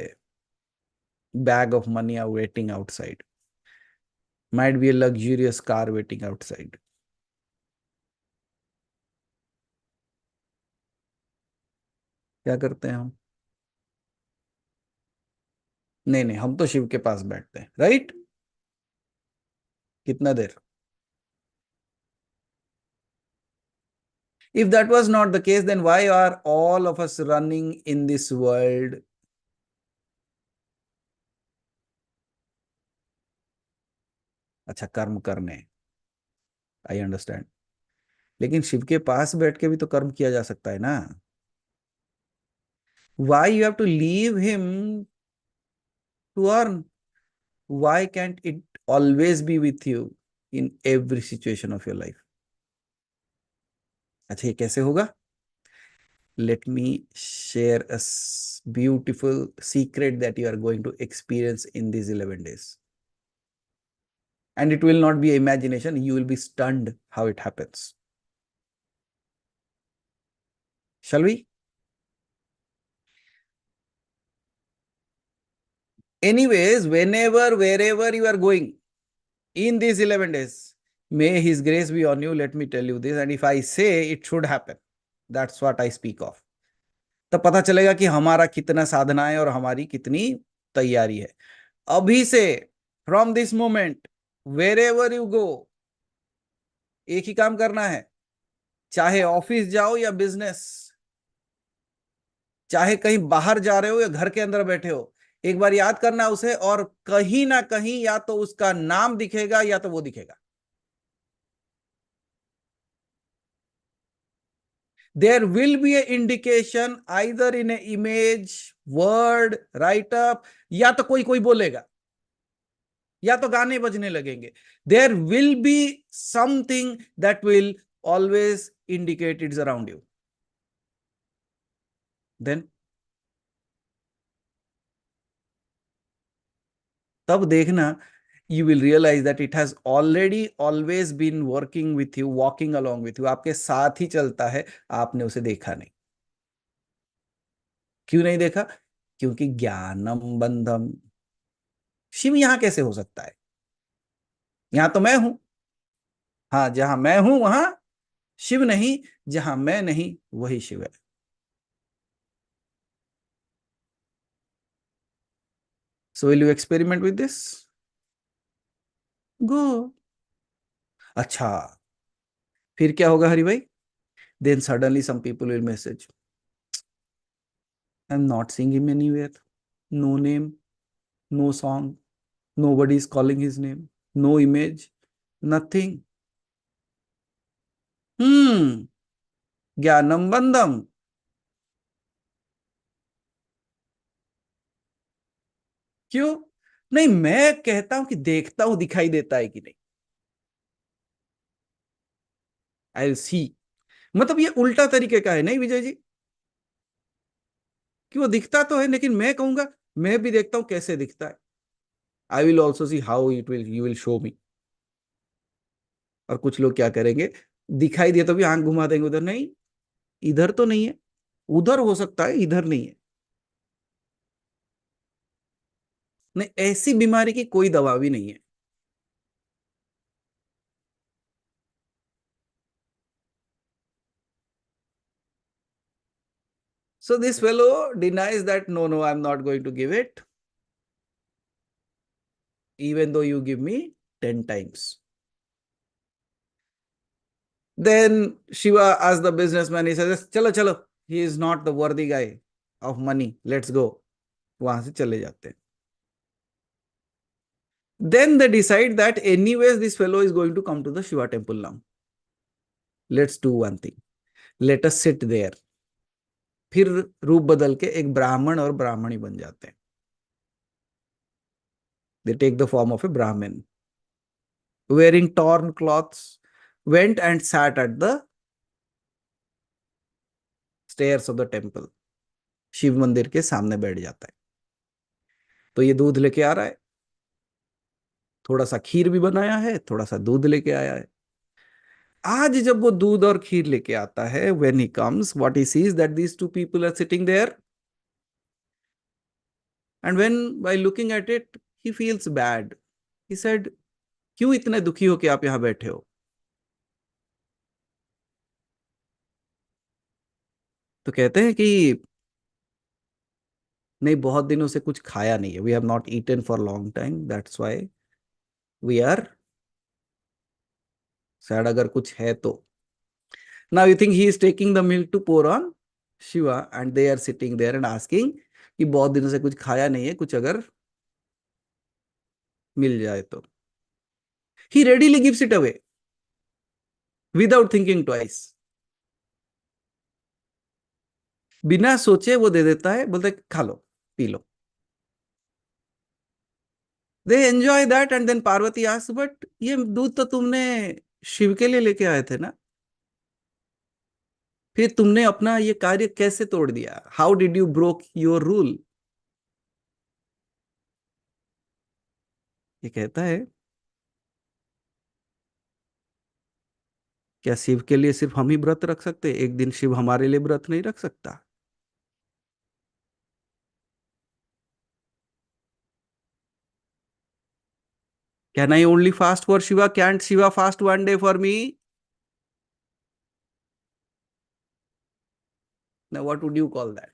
bag of money are waiting outside. Might be a luxurious car waiting outside. क्या करते हैं हम? नहीं नहीं, हम तो शिव के पास बैठते हैं, राइट? कितना देर? If that was not the case, then why are all of us running in this world? अच्छा, कर्म करने, आई अंडरस्टैंड। लेकिन शिव के पास बैठ के भी तो कर्म किया जा सकता है ना। Why you have to leave him to earn? Why can't it always be with you in every situation of your life? अच्छा, ये कैसे होगा? Let me share a beautiful secret that you are going to experience in these 11 days. And it will not be imagination. You will be stunned how it happens. Shall we? Anyways, whenever, wherever you are going in these 11 days, may His grace be on you. Let me tell you this. And if I say it should happen, that's what I speak of. तब पता चलेगा कि हमारा कितना साधना है और हमारी कितनी तैयारी है। अभी से, from this moment, wherever you go, एक ही काम करना है। चाहे ऑफिस जाओ या बिजनेस, चाहे कहीं बाहर जा रहे हो या घर के अंदर बैठे हो, एक बार याद करना उसे, और कहीं ना कहीं या तो उसका नाम दिखेगा या तो वो दिखेगा। There will be an indication either in an image, word, write up, या तो कोई कोई बोलेगा, या तो गाने बजने लगेंगे। There will be something that will always indicate it's around you. Then तब देखना, you will realize that it has already always been working with you, walking along with you, आपके साथ ही चलता है, आपने उसे देखा नहीं। क्यों नहीं देखा? क्योंकि ज्ञानम बंधम। शिव यहां कैसे हो सकता है? यहां तो मैं हूं। हाँ, जहां मैं हूं वहां शिव नहीं, जहां मैं नहीं वही शिव है। So will you experiment with this? Go. अच्छा, फिर क्या होगा हरि भाई? Then suddenly some people will message, I'm not seeing him anywhere. No name, no song, nobody is calling his name, no image, nothing. ज्ञानम बंधम। क्यों? नहीं, मैं कहता हूं कि देखता हूं दिखाई देता है कि नहीं। I will see. मतलब ये उल्टा तरीके का है नहीं विजय जी? कि वो दिखता तो है, लेकिन मैं कहूंगा मैं भी देखता हूं कैसे दिखता है। I will also see how it will, you will show मी। और कुछ लोग क्या करेंगे, दिखाई दिए तो भी आंख घुमा देंगे उधर, नहीं इधर तो नहीं है, उधर हो सकता है, इधर नहीं है। नहीं, ऐसी बीमारी की कोई दवा भी नहीं है। So this fellow denies that, no, no, I'm not going to give it, even though you give me 10 times. Then Shiva asks the businessman, he says, chalo, chalo, he is not the worthy guy of money, let's go. वहां से चले जाते हैं। Then they decide that anyways this fellow is going to come to the Shiva temple now. Let's do one thing. Let us sit there. फिर रूप बदल के एक ब्राह्मण और ब्राह्मणी बन जाते हैं। They take the form of a Brahmin, wearing torn cloths, went and sat at the stairs of the temple. Shiv मंदिर के सामने बैठ जाता है। तो ये दूध लेके आ रहा है, थोड़ा सा खीर भी बनाया है, थोड़ा सा दूध लेके आया है। आज जब वो दूध और खीर लेके आता है, when he comes, what he sees that these two people are sitting there, and when by looking at it he feels bad. He said, क्यों इतने दुखी हो के आप यहां बैठे हो? तो कहते हैं कि नहीं, बहुत दिनों से कुछ खाया नहीं है, we have not eaten for long time, that's why we are sad. अगर कुछ है तो now you think he is taking the milk to pour on Shiva, and they are sitting there and asking कि बहुत दिनों से कुछ खाया नहीं है, कुछ अगर मिल जाए तो। He readily gives it away without thinking twice. बिना सोचे वो दे देता है, बोलते खा लो, पी लो। They enjoy that, and then Parvati asks, but ये दूध तो तुमने शिव के लिए लेके आए थे ना, फिर तुमने अपना ये कार्य कैसे तोड़ दिया? How did you broke your rule? ये कहता है, क्या शिव के लिए सिर्फ हम ही व्रत रख सकते? एक दिन शिव हमारे लिए व्रत नहीं रख सकता? Can I only fast for Shiva? Can't Shiva fast one day for me? Now what would you call that?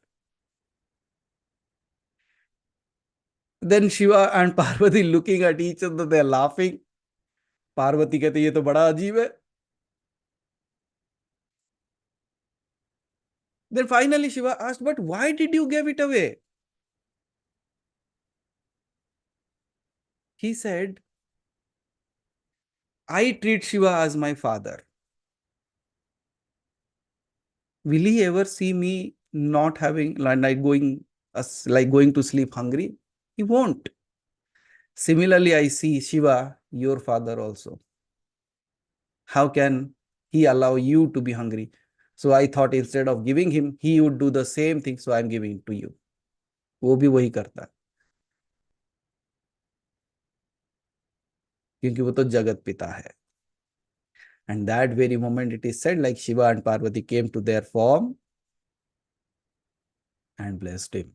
Then Shiva and Parvati looking at each other, they are laughing. Parvati कहते ये तो बड़ा अजीब है। Then finally Shiva asked, but why did you give it away? He said, I treat Shiva as my father. Will he ever see me not having, like going to sleep hungry? He won't. Similarly, I see Shiva, your father also. How can he allow you to be hungry? So I thought instead of giving him, he would do the same thing. So I'm giving it to you. वो भी वही करता है, क्योंकि वो तो जगत पिता है। And that very moment it is said, like Shiva and Parvati came to their form and blessed him.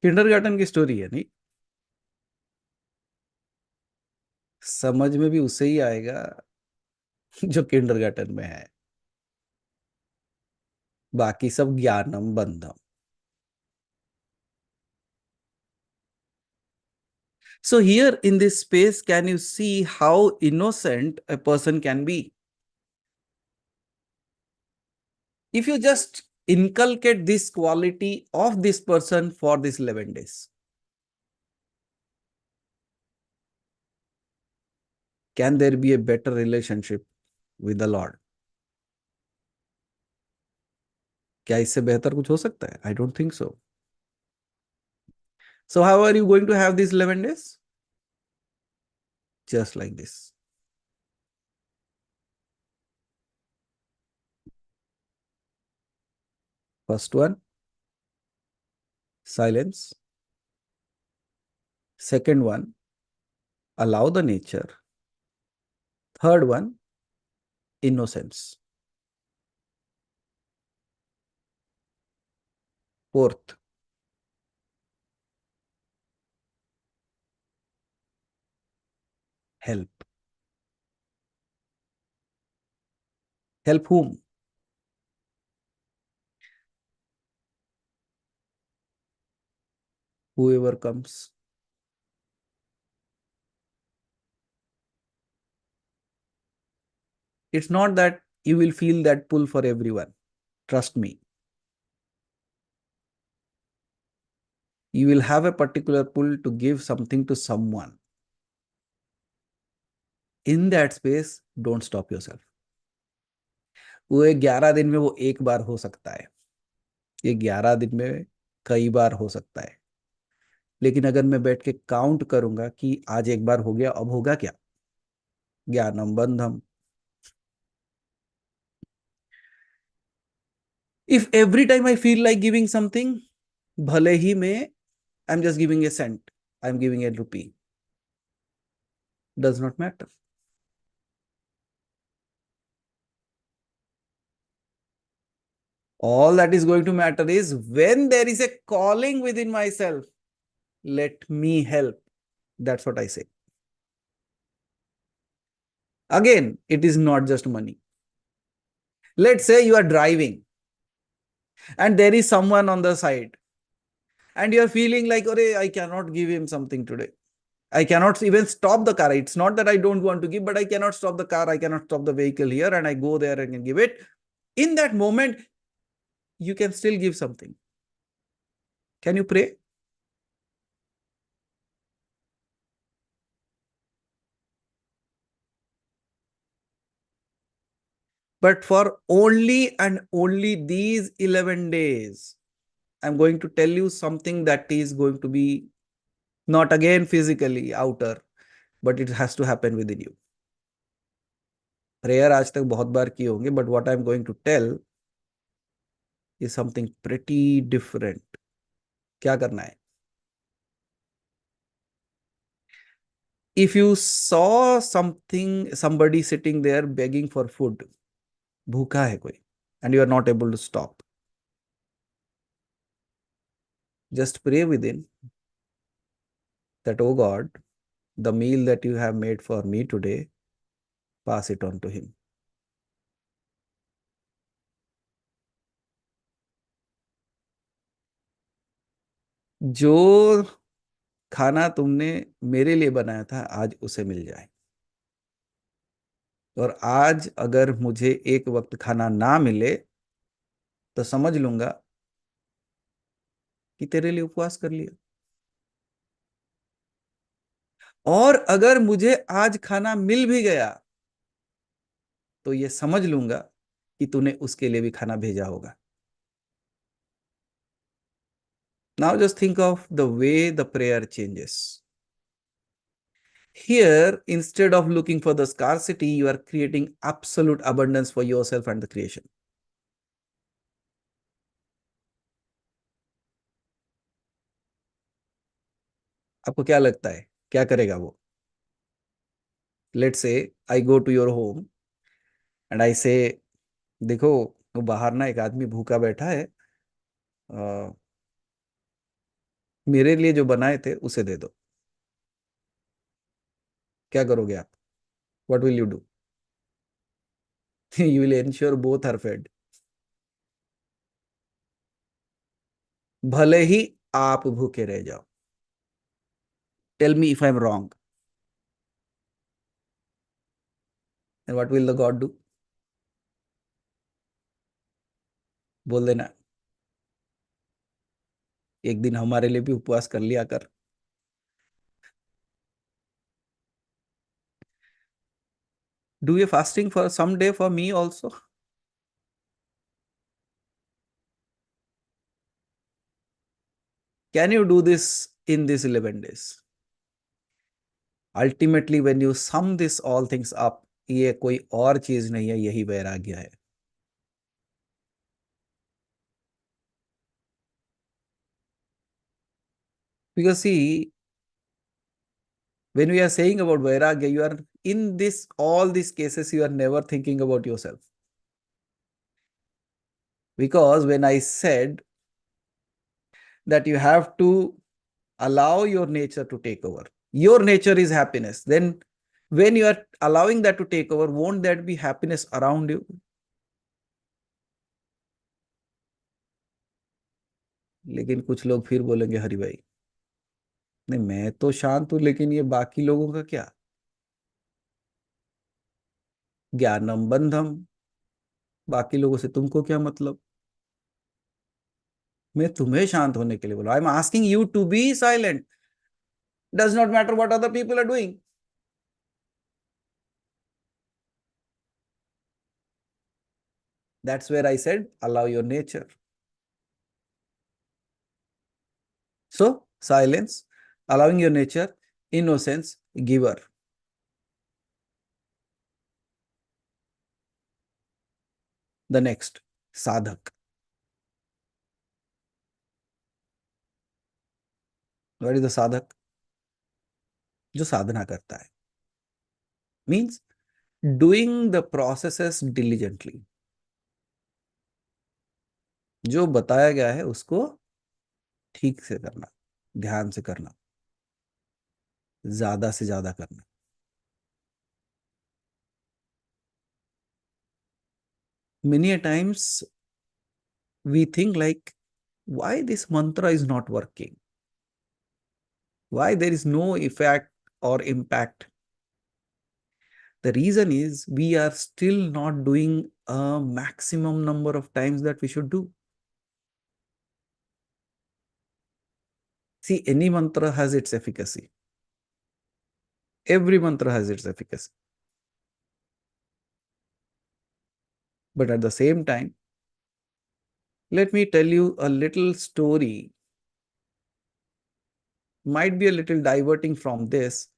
Kindergarten की स्टोरी है नहीं, समझ में भी उसे ही आएगा जो किंडरगार्टन में है, बाकी सब ज्ञानम बंधम। So here in this space, can you see how innocent a person can be? If you just inculcate this quality of this person for these 11 days, can there be a better relationship with the Lord? क्या इससे बेहतर कुछ हो सकता है? I don't think so. So how are you going to have these 11 days? Just like this. First one, silence. Second one, allow the nature. Third one, innocence. Fourth, help. Help whom? Whoever comes. It's not that you will feel that pull for everyone. Trust me. You will have a particular pull to give something to someone. In that space, don't stop yourself. वो 11 दिन में वो एक बार हो सकता है, ये 11 दिन में कई बार हो सकता है, लेकिन अगर मैं बैठ के काउंट करूंगा कि आज एक बार हो गया, अब होगा क्या? ज्ञानम बंधम। If every time I feel like giving something, भले ही मैं I am just giving a cent, I'm giving a rupee. Does not matter. All that is going to matter is when there is a calling within myself, let me help. That's what I say. Again, it is not just money. Let's say you are driving and there is someone on the side and you are feeling like, oh, I cannot give him something today. I cannot even stop the car. It's not that I don't want to give, but I cannot stop the car. I cannot stop the vehicle here, and I go there and can give it. In that moment, you can still give something. Can you pray? But for only and only these 11 days, I'm going to tell you something that is going to be not again physically outer, but it has to happen within you. Prayer आज तक बहुत बार किए होंगे, but what I'm going to tell is something pretty different. क्या करना है? If you saw somebody sitting there begging for food, भूखा है कोई, and you are not able to stop, just pray within that, oh God, the meal that you have made for me today, pass it on to him. जो खाना तुमने मेरे लिए बनाया था आज उसे मिल जाए, और आज अगर मुझे एक वक्त खाना ना मिले तो समझ लूंगा कि तेरे लिए उपवास कर लिया, और अगर मुझे आज खाना मिल भी गया तो ये समझ लूंगा कि तूने उसके लिए भी खाना भेजा होगा. Now just think of the way the prayer changes. Here, instead of looking for the scarcity, you are creating absolute abundance for yourself and the creation. आपको क्या लगता है क्या करेगा वो? Let's say I go to your home and I say, देखो वो बाहर ना एक आदमी भूखा बैठा है, मेरे लिए जो बनाए थे उसे दे दो. क्या करोगे आप? What will you do? You will ensure both are fed. भले ही आप भूखे रह जाओ. Tell me if I'm wrong. And what will the God do? बोल देना, एक दिन हमारे लिए भी उपवास कर लिया कर. Do a fasting for some day for me also. Can you do this in these 11 days? Ultimately, when you sum this all things up, ये कोई और चीज नहीं है, यही वैराग्य है. Because see, when we are saying about vairagya, you are in this all these cases, you are never thinking about yourself. Because when I said that you have to allow your nature to take over, your nature is happiness, then when you are allowing that to take over, won't that be happiness around you? लेकिन कुछ लोग फिर बोलेंगे, हरि भाई नहीं मैं तो शांत हूं, लेकिन ये बाकी लोगों का क्या? ज्ञानम बंधम, बाकी लोगों से तुमको क्या मतलब? मैं तुम्हें शांत होने के लिए बोला. I am asking you to be silent. Does not matter what other people are doing. That's where I said, allow your nature. So, silence, allowing your nature, innocence, giver. The next, sadhak. What is the sadhak? जो साधना करता है, means doing the processes diligently, जो बताया गया है उसको ठीक से करना, ध्यान से करना, ज्यादा से ज्यादा करना. Many a times we think like, why this mantra is not working? Why there is no effect or impact? The reason is we are still not doing a maximum number of times that we should do. See, any mantra has its efficacy. Every mantra has its efficacy. But at the same time, let me tell you a little story. Might be a little diverting from this,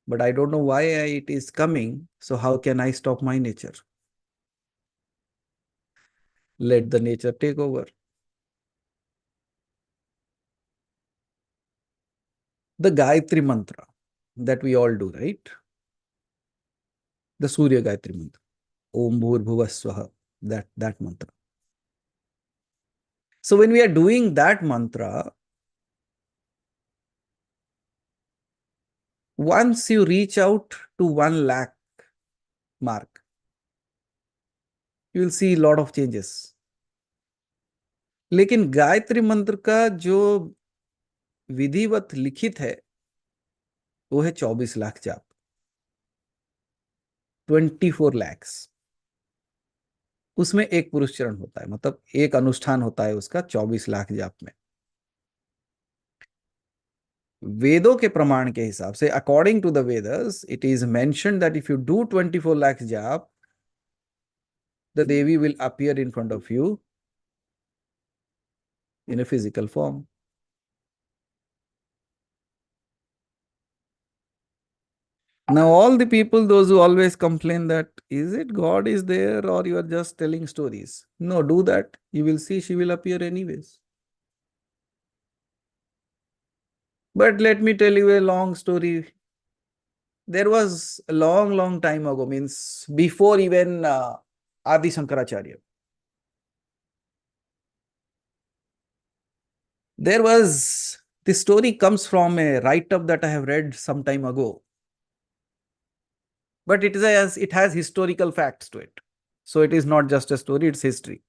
but I don't know why it is coming. So how can I stop my nature? Let the nature take over. The Gayatri mantra that we all do, right? The Surya Gayatri mantra. Om Bhur Bhuva Swaha. That mantra. So when we are doing that mantra, once you reach out to 1 lakh mark, you will see a lot of changes. लेकिन गायत्री मंत्र का जो विधिवत लिखित है वो है 24 लाख जाप, 24 lakhs. उसमें एक पुरुष चरण होता है, मतलब एक अनुष्ठान होता है उसका 24 लाख जाप में. वेदों के प्रमाण के हिसाब से, according to the Vedas, it is mentioned that if you do 24 lakh jaap, the Devi will appear in front of you in a physical form. Now, all the people, those who always complain that, is it God is there or you are just telling stories? No, do that. You will see she will appear anyways. But let me tell you a long story. There was a long time ago, means before even Adi Shankaracharya. There was, this story comes from a write-up that I have read some time ago. But it has historical facts to it. So it is not just a story, it's history.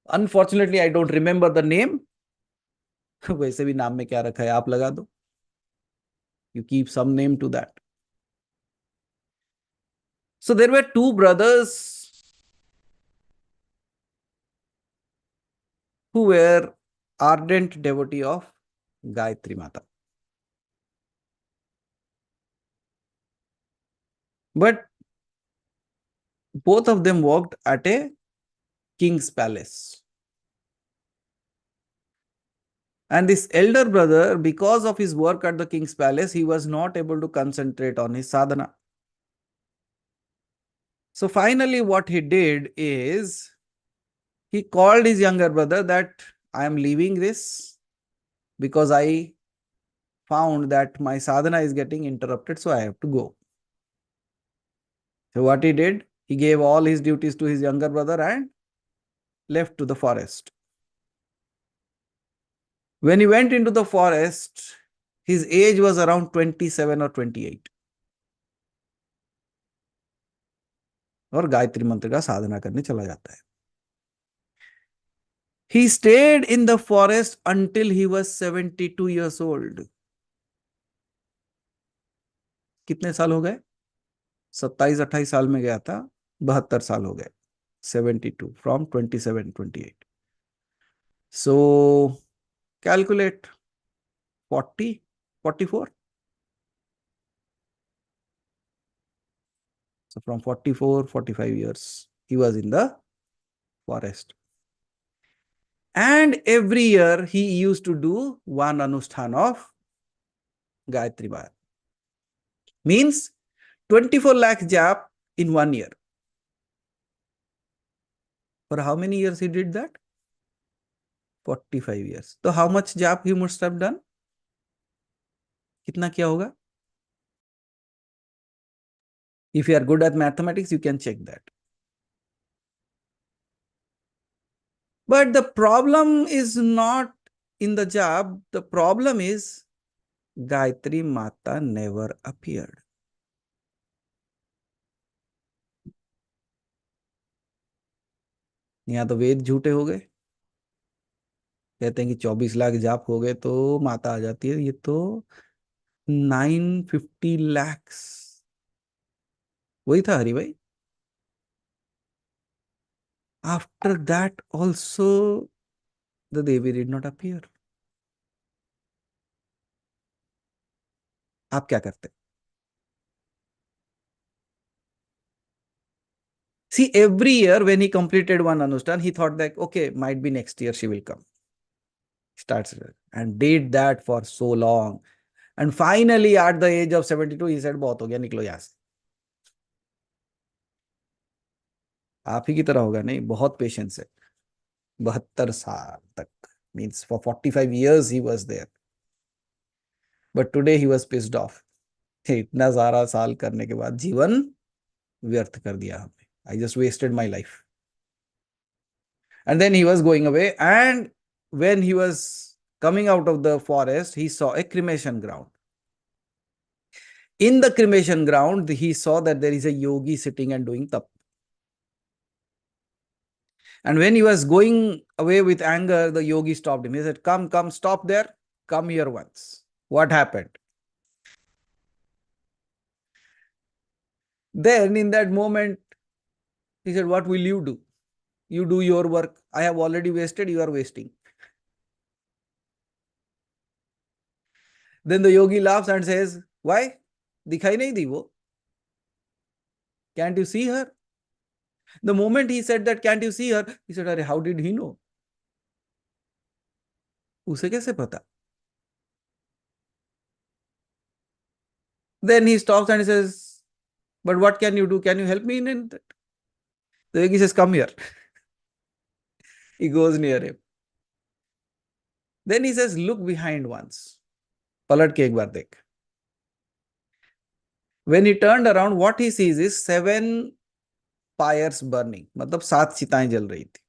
Unfortunately, I don't remember the name. वैसे भी नाम में क्या रखा है आप लगा दो. You keep some name to that. So there were 2 brothers who were ardent devotee of Gayatri Mata. But both of them worked at a king's palace. And this elder brother, because of his work at the king's palace, he was not able to concentrate on his sadhana. So finally, what he did is, he called his younger brother that I am leaving this because I found that my sadhana is getting interrupted, so I have to go. So what he did, he gave all his duties to his younger brother and left to the forest. When he went into the forest, his age was around 27 or 28. और गायत्री मंत्र का साधना करने चला जाता है. He stayed in the forest until he was 72 years old. कितने साल हो गए? 27-28 साल में गया था, 72 साल हो गए. 72 from 27, 28. So calculate 40, 44. So from 44, 45 years, he was in the forest. And every year he used to do 1 anushthan of Gayatri Maya. Means 24 lakh jap in 1 year. For how many years he did that? 45 years. So how much jap he must have done? कितना किया होगा? If you are good at mathematics, you can check that. But the problem is not in the job. The problem is Gayatri Mata never appeared. यहाँ तो वेद झूठे हो गए, कहते हैं कि 24 लाख जाप हो गए तो माता आ जाती है। ये तो 950 lakhs, वही था हरि भाई। After that also the Devi did not appear. आप क्या करते? See, every year when he completed one Anustan, he thought that, okay, might be next year she will come. Starts and did that for so long. And finally, at the age of 72, he said, बहुत हो गया, निकलो यहाँ से। आप ही की तरह होगा नहीं, बहुत पेशेंस है। 72 साल तक, means for 45 years he was there. But today he was pissed off. इतना सारा साल करने के बाद जीवन व्यर्थ कर दिया हमने. I just wasted my life. And then he was going away, and when he was coming out of the forest, he saw a cremation ground. In the cremation ground, he saw that there is a yogi sitting and doing tap. And when he was going away with anger, the yogi stopped him. He said, come, come, stop there. Come here once. What happened? Then in that moment, he said, what will you do? You do your work. I have already wasted. You are wasting. Then the yogi laughs and says, why? Dikhai nahi di wo? Can't you see her? The moment he said that, can't you see her? He said, Arey, how did he know? उसे कैसे पता? Then he stops and he says, but what can you do? Can you help me in that? The yogi says, come here. He goes near him. Then he says, look behind once. पलट के एक बार देख. When he turned around, what he sees is 7 pyres burning. मतलब 7 चिताएं जल रही थी.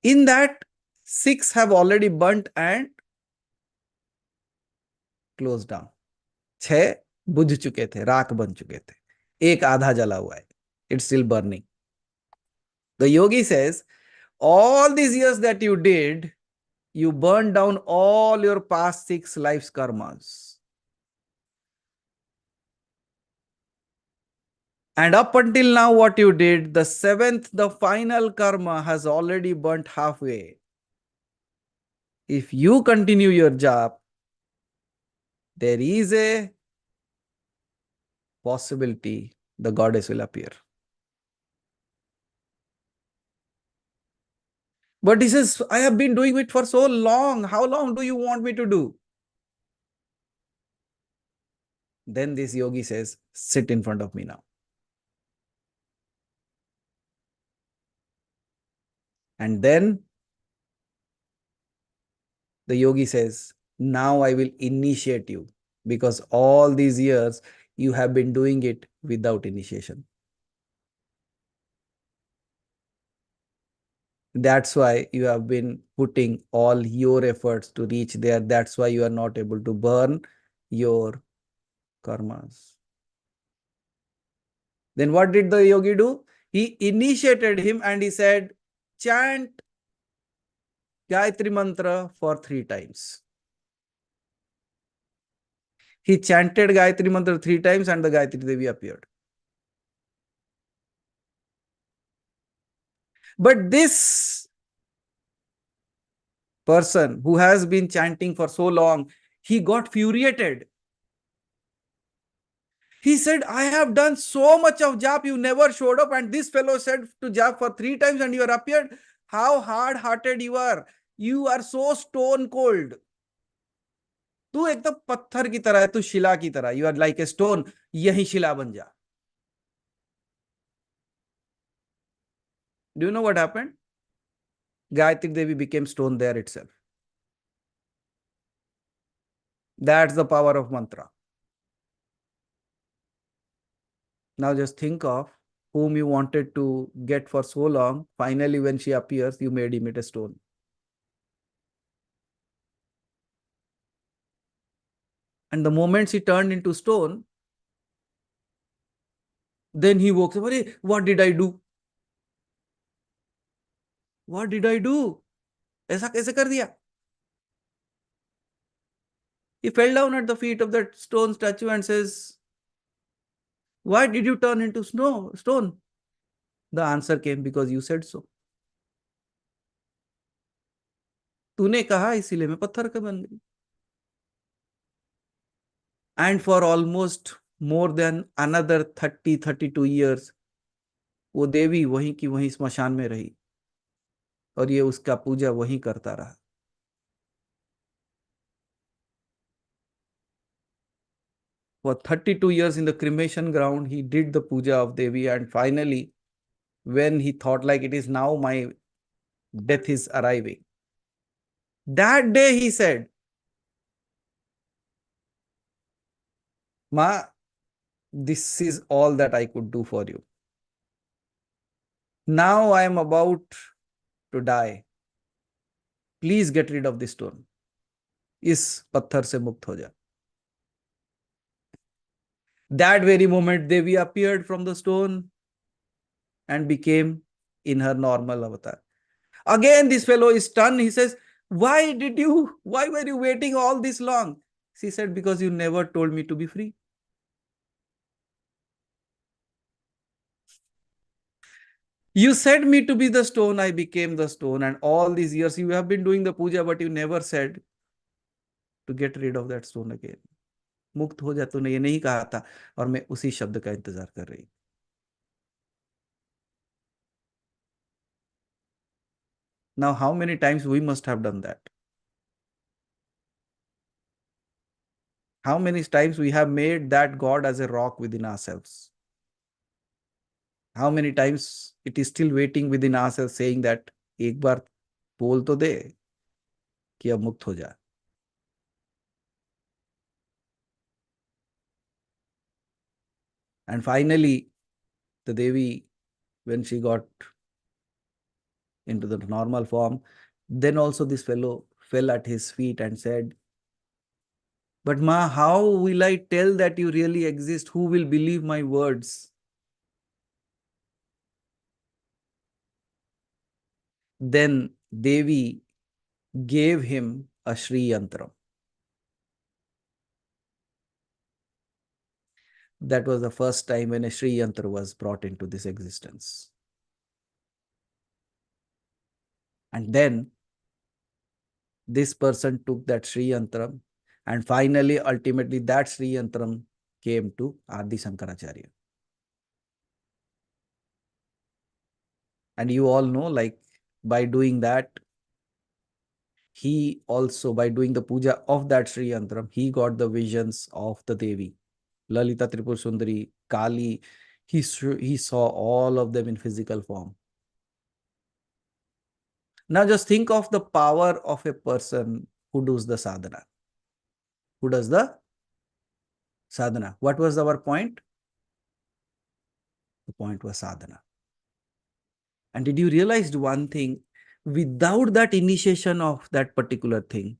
In that, 6 have already burnt and closed down. 6 बुझ चुके थे, राख बन चुके थे. एक आधा जला हुआ है. It's still burning. The yogi says, all these years that you did, you burned down all your past 6 lives karmas. And up until now, what you did, the 7th, the final karma has already burnt halfway. If you continue your job, there is a possibility the goddess will appear. But he says, I have been doing it for so long. How long do you want me to do? Then this yogi says, sit in front of me now. And then the yogi says, now I will initiate you, because all these years you have been doing it without initiation. That's why you have been putting all your efforts to reach there. That's why you are not able to burn your karmas. Then what did the yogi do? He initiated him and he said, chant Gayatri Mantra for 3 times. He chanted Gayatri Mantra 3 times and the Gayatri Devi appeared. But this person who has been chanting for so long, he got furiated. He said, I have done so much of jap, you never showed up, and this fellow said to jap for 3 times and you are appeared. How hard-hearted you are. You are so stone cold. तू एकदम पत्थर की तरह है, तू शिला की तरह. You are like a stone. यही शिला बन जा. Do you know what happened? Gayatri Devi became stone there itself. That's the power of mantra. Now just think of whom you wanted to get for so long. Finally, when she appears, you made him a stone. And the moment she turned into stone, then he woke up. What did I do? What did I do? ऐसा कैसे कर दिया? He fell down at the feet of that stone statue and says, why did you turn into stone? The answer came, because you said so. तूने कहा इसीलिए मैं पत्थर का बन गई. And for almost more than another 32 years, वो देवी वहीं की वहीं स्मशान में रही और ये उसका पूजा वहीं करता रहा. For 32 years in the cremation ground, he did the puja of Devi, and finally, when he thought like it is now my death is arriving, that day he said, Ma, this is all that I could do for you. Now I am about to die. Please get rid of this stone. इस पत्थर से मुक्त हो जा. That very moment, Devi appeared from the stone and became in her normal avatar. Again, this fellow is stunned. He says, why were you waiting all this long? She said, because you never told me to be free. You said me to be the stone, I became the stone. And all these years you have been doing the puja, but you never said to get rid of that stone again. मुक्त हो जा, तूने ये नहीं कहा था, और मैं उसी शब्द का इंतजार कर रही. Now, how many times we must have done that? How many times we have made that God as a rock within ourselves? How many times it is still waiting within ourselves, saying that एक बार बोल तो दे कि अब मुक्त हो जा. And finally, the Devi, when she got into the normal form, then also this fellow fell at his feet and said, but Ma, how will I tell that you really exist? Who will believe my words? Then Devi gave him a Shri Yantram. That was the first time when a Shri Yantra was brought into this existence. And then this person took that Shri Yantram, and finally, ultimately, that Shri Yantram came to Adi Shankaracharya. And you all know, like, by doing that, he also, by doing the puja of that Shri Yantram, he got the visions of the Devi, Lalita Tripur Sundari, Kali. He saw all of them in physical form. Now just think of the power of a person who does the sadhana. Who does the sadhana? What was our point? The point was sadhana. And did you realize one thing? Without that initiation of that particular thing,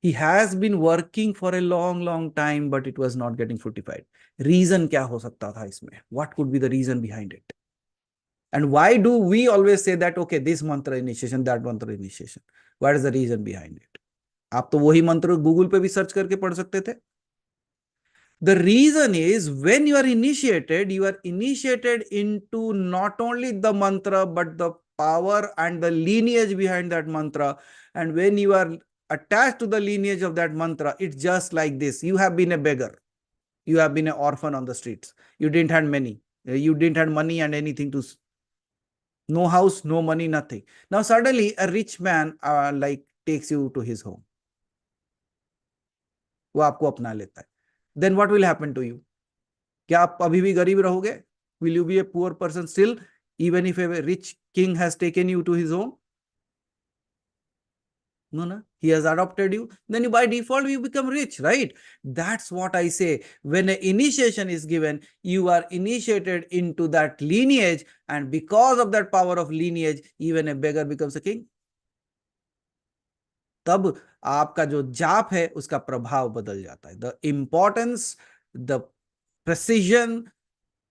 he has been working for a long time, but it was not getting fructified. Reason क्या हो सकता था इसमें? What could be the reason behind it? And why do we always say that, okay, this mantra initiation, that mantra initiation? What is the reason behind it? आप तो वही मंत्र Google पे भी सर्च करके पढ़ सकते थे. The reason is, when you are initiated into not only the mantra, but the power and the lineage behind that mantra. And when you are attached to the lineage of that mantra, it's just like this. You have been a beggar. You have been an orphan on the streets. You didn't have money. You didn't have money and anything to... No house, no money, nothing. Now suddenly a rich man takes you to his home. वो आपको अपना लेता है. Then what will happen to you? क्या आप अभी भी गरीब रहोगे? Will you be a poor person still, even if a rich king has taken you to his home? No, no. He has adopted you. Then you, by default, you become rich, right? That's what I say. When an initiation is given, you are initiated into that lineage. And because of that power of lineage, even a beggar becomes a king. तब आपका जो जाप है उसका प्रभाव बदल जाता है. The importance, the precision,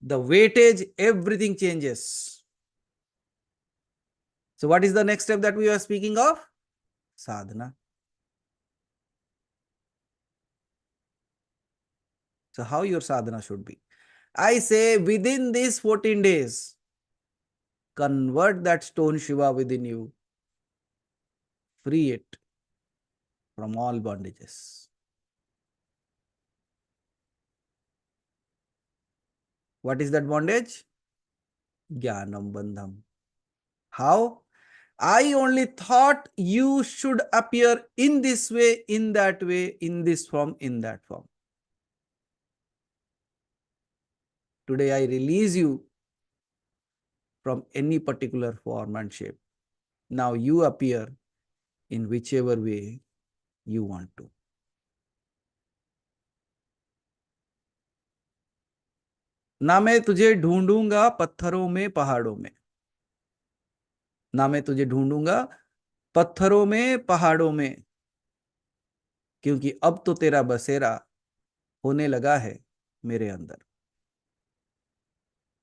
the weightage, everything changes. So what is the next step that we are speaking of? Sadhana. So how your sadhana should be? I say within these 14 days, convert that stone Shiva within you, free it from all bondages. What is that bondage? Jnanam bandham. How? I only thought you should appear in this way, in that way, in this form, in that form. Today I release you from any particular form and shape. Now you appear in whichever way you want to. ना मैं तुझे ढूंढूंगा पत्थरों में पहाड़ों में, ना मैं तुझे ढूंढूंगा पत्थरों में पहाड़ों में, क्योंकि अब तो तेरा बसेरा होने लगा है मेरे अंदर.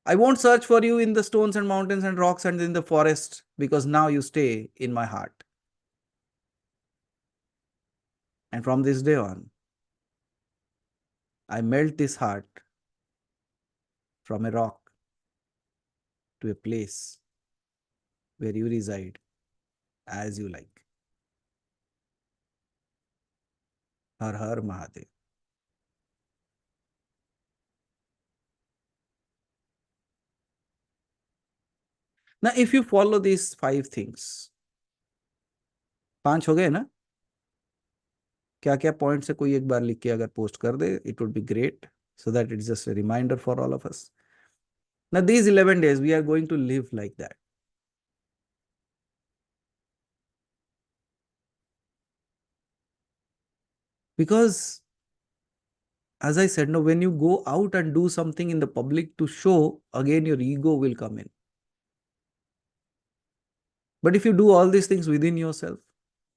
I won't search for you in the stones and mountains and rocks and in the forest, because now you stay in my heart. And from this day on, I melt this heart from a rock to a place where you reside as you like. Har Har Mahadev. Now, if you follow these 5 things, 5 हो गए ना? क्या क्या point से कोई एक बार लिख के अगर पोस्ट कर दे, it would be great, so that it's just a reminder for all of us. Now, these 11 days, we are going to live like that. Because, as I said, no, when you go out and do something in the public to show, again your ego will come in. But if you do all these things within yourself,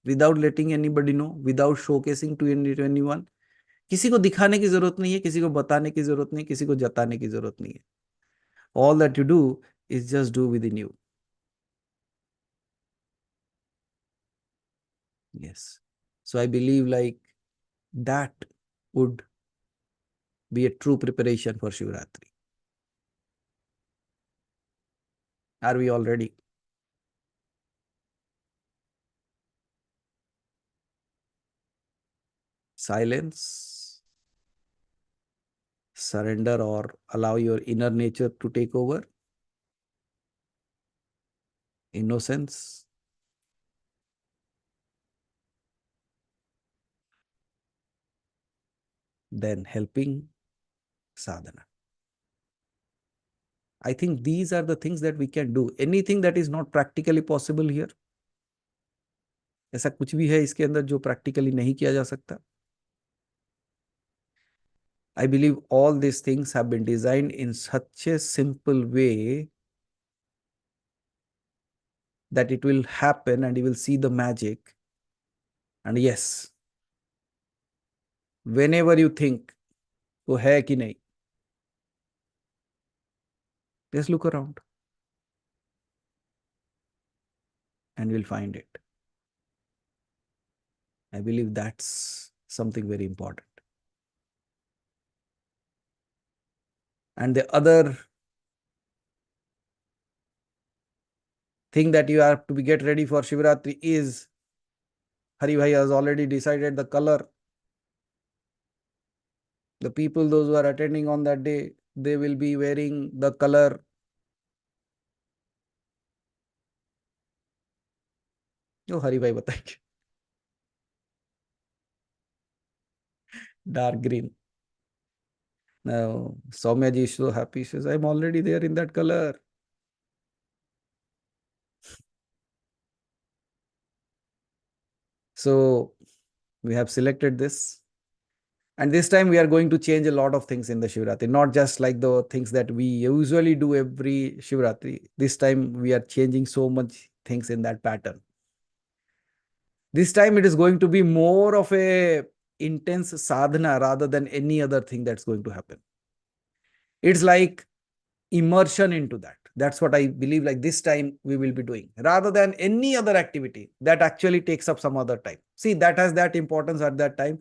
without letting anybody know, without showcasing to anyone, किसी को दिखाने की जरूरत नहीं है, किसी को बताने की जरूरत नहीं, किसी को जताने की जरूरत नहीं है. All that you do is just do within you. Yes. So I believe like that would be a true preparation for Shivratri. Are we all ready? Silence, surrender, or allow your inner nature to take over. Innocence, then helping, sadhana. I think these are the things that we can do. Anything that is not practically possible here, ऐसा कुछ भी है इसके अंदर जो practically नहीं किया जा सकता. I believe all these things have been designed in such a simple way that it will happen and you will see the magic. And yes, whenever you think, वो है कि नहीं, just look around and you'll find it. I believe that's something very important. And the other thing that you have to get ready for Shivratri is Hari Bhai has already decided the color. The people, those who are attending on that day, they will be wearing the color. जो हरि भाई बताएंगे. Dark green. Now, Soumya ji is so happy. She says, I'm already there in that color. So we have selected this. And this time we are going to change a lot of things in the Shivratri, not just like the things that we usually do every Shivratri. This time we are changing so much things in that pattern. This time it is going to be more of a intense sadhana rather than any other thing that's going to happen. It's like immersion into that. That's what I believe, like this time we will be doing rather than any other activity that actually takes up some other time. See, that has that importance at that time.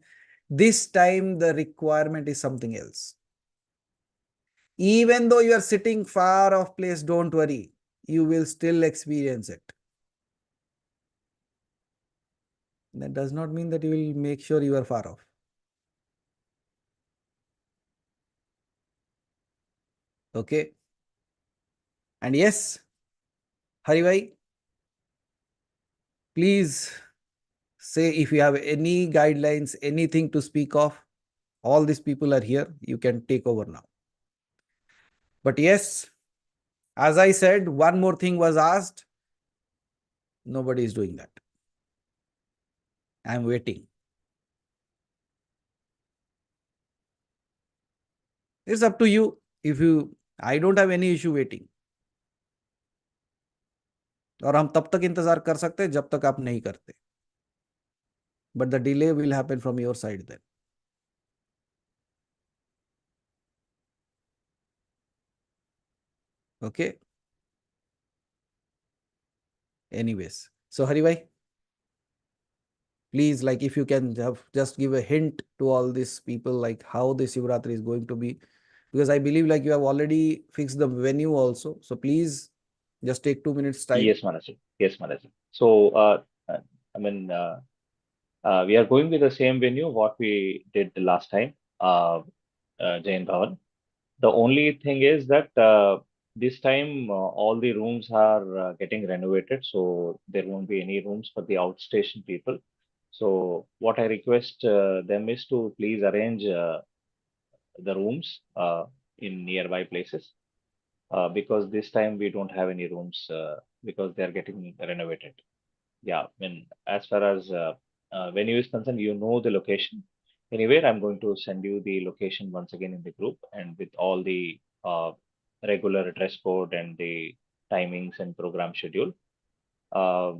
This time the requirement is something else. Even though you are sitting far off place, don't worry, you will still experience it. That does not mean that you will make sure you are far off. Okay. And yes, Haribhai, please say if you have any guidelines, anything to speak of. All these people are here. You can take over now. But yes, as I said, one more thing was asked. Nobody is doing that. I am waiting. It's up to you. I don't have any issue waiting. और हम तब तक इंतजार कर सकते हैं जब तक आप नहीं करते. But the delay will happen from your side then. Okay. Anyways, so Haribhai, please, like if you can just give a hint to all these people, like how the Shivratri is going to be, because I believe like you have already fixed the venue also. So please just take 2 minutes time. Yes, Manasu. Yes, Manasu. So, I mean, we are going with the same venue what we did the last time, Jain Bhavan. The only thing is that this time all the rooms are getting renovated, so there won't be any rooms for the outstation people. So, what I request them is to please arrange the rooms in nearby places because this time we don't have any rooms because they are getting renovated. Yeah, I mean, as far as venue is concerned, you know the location. Anyway, I'm going to send you the location once again in the group and with all the regular dress code and the timings and program schedule. Uh,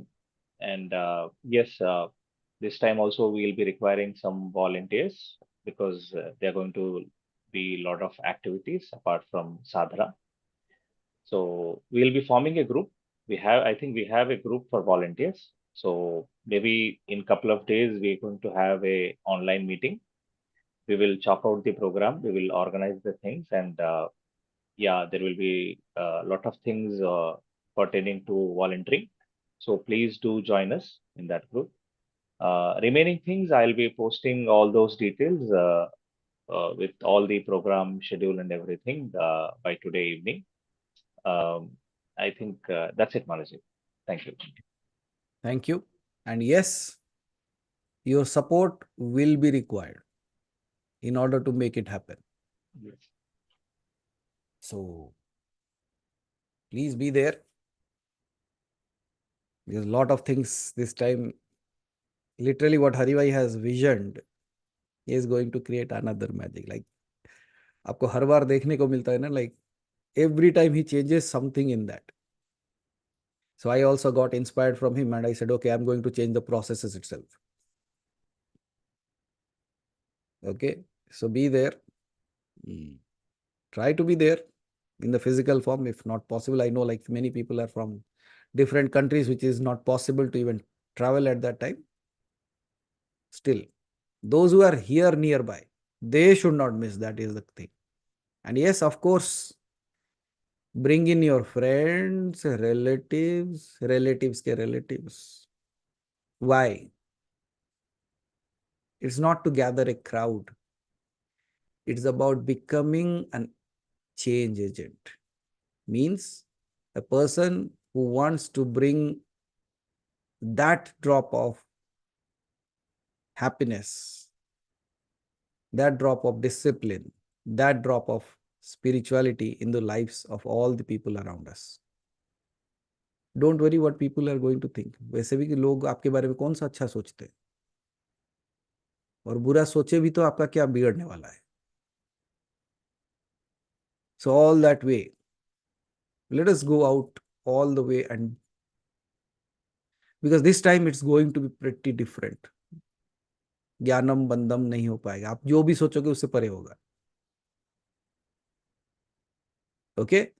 and yes, this time also we'll be requiring some volunteers because there are going to be a lot of activities apart from sadhana. So we'll be forming a group. I think we have a group for volunteers. So maybe in couple of days, we're going to have a online meeting. We will chalk out the program. We will organize the things, and yeah, there will be a lot of things pertaining to volunteering. So please do join us in that group. Remaining things, I'll be posting all those details with all the program schedule and everything by today evening. Um, I think that's it, Manaji. Thank you. Thank you. And yes, your support will be required in order to make it happen. Yes. So please be there. There's a lot of things this time. Literally, what Haribhai has visioned is going to create another magic. Like आपको हर बार देखने को मिलता है ना, like every time he changes something in that. So I also got inspired from him and I said, okay, I'm going to change the processes itself. Okay, so be there. Try to be there in the physical form if not possible. I know like many people are from different countries which is not possible to even travel at that time. Still, those who are here nearby, they should not miss. That is the thing. And yes, of course, bring in your friends, relatives ke relatives. Why? It's not to gather a crowd. It's about becoming an change agent. Means a person who wants to bring that drop of happiness, that drop of discipline, that drop of spirituality in the lives of all the people around us. Don't worry what people are going to think. वैसे भी कि लोग आपके बारे में कौन सा अच्छा सोचते हैं. और बुरा सोचे भी तो आपका क्या बिगड़ने वाला है. So all that way, let us go out all the way, and because this time it's going to be pretty different. ज्ञानम बंदम नहीं हो पाएगा, आप जो भी सोचोगे उससे परे होगा. Okay,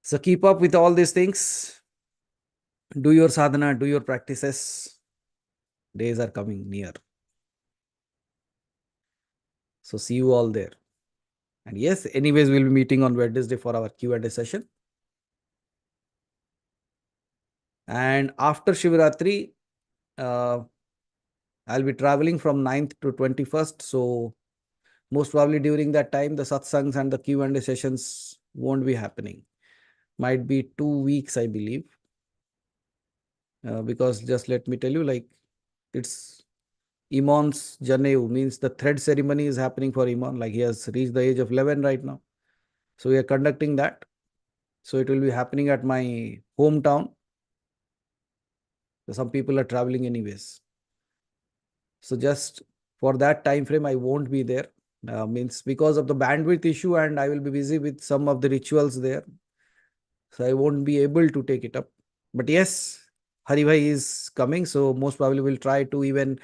so keep up with all these things, do your sadhana, do your practices. Days are coming near, so see you all there. And yes, anyways, we'll be meeting on Wednesday for our Q&A session. And after Shivaratri, I'll be traveling from 9th to 21st. So most probably during that time, the satsangs and the Q&A sessions won't be happening. Might be 2 weeks, I believe. Because just let me tell you, like, it's Imon's Janeu, means the thread ceremony is happening for Imon. Like, he has reached the age of 11 right now. So we are conducting that. So it will be happening at my hometown. So some people are traveling anyways. So just for that time frame, I won't be there. Means because of the bandwidth issue, and I will be busy with some of the rituals there. So I won't be able to take it up. But yes, Hari Bhai is coming. So most probably we'll try to even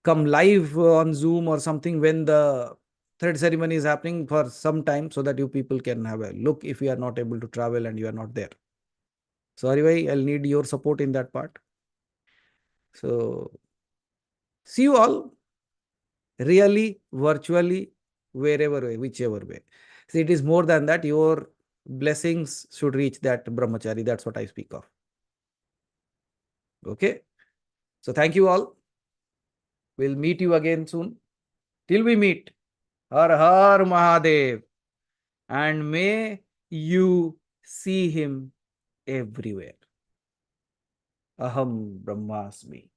come live on Zoom or something when the thread ceremony is happening for some time, so that you people can have a look if you are not able to travel and you are not there. So Hari Bhai, I'll need your support in that part. So see you all really, virtually, wherever way, whichever way. So it is more than that. Your blessings should reach that brahmachari. That's what I speak of. Okay. So thank you all. We'll meet you again soon. Till we meet, Har Har Mahadev. And may you see him everywhere. Aham Brahmasmi.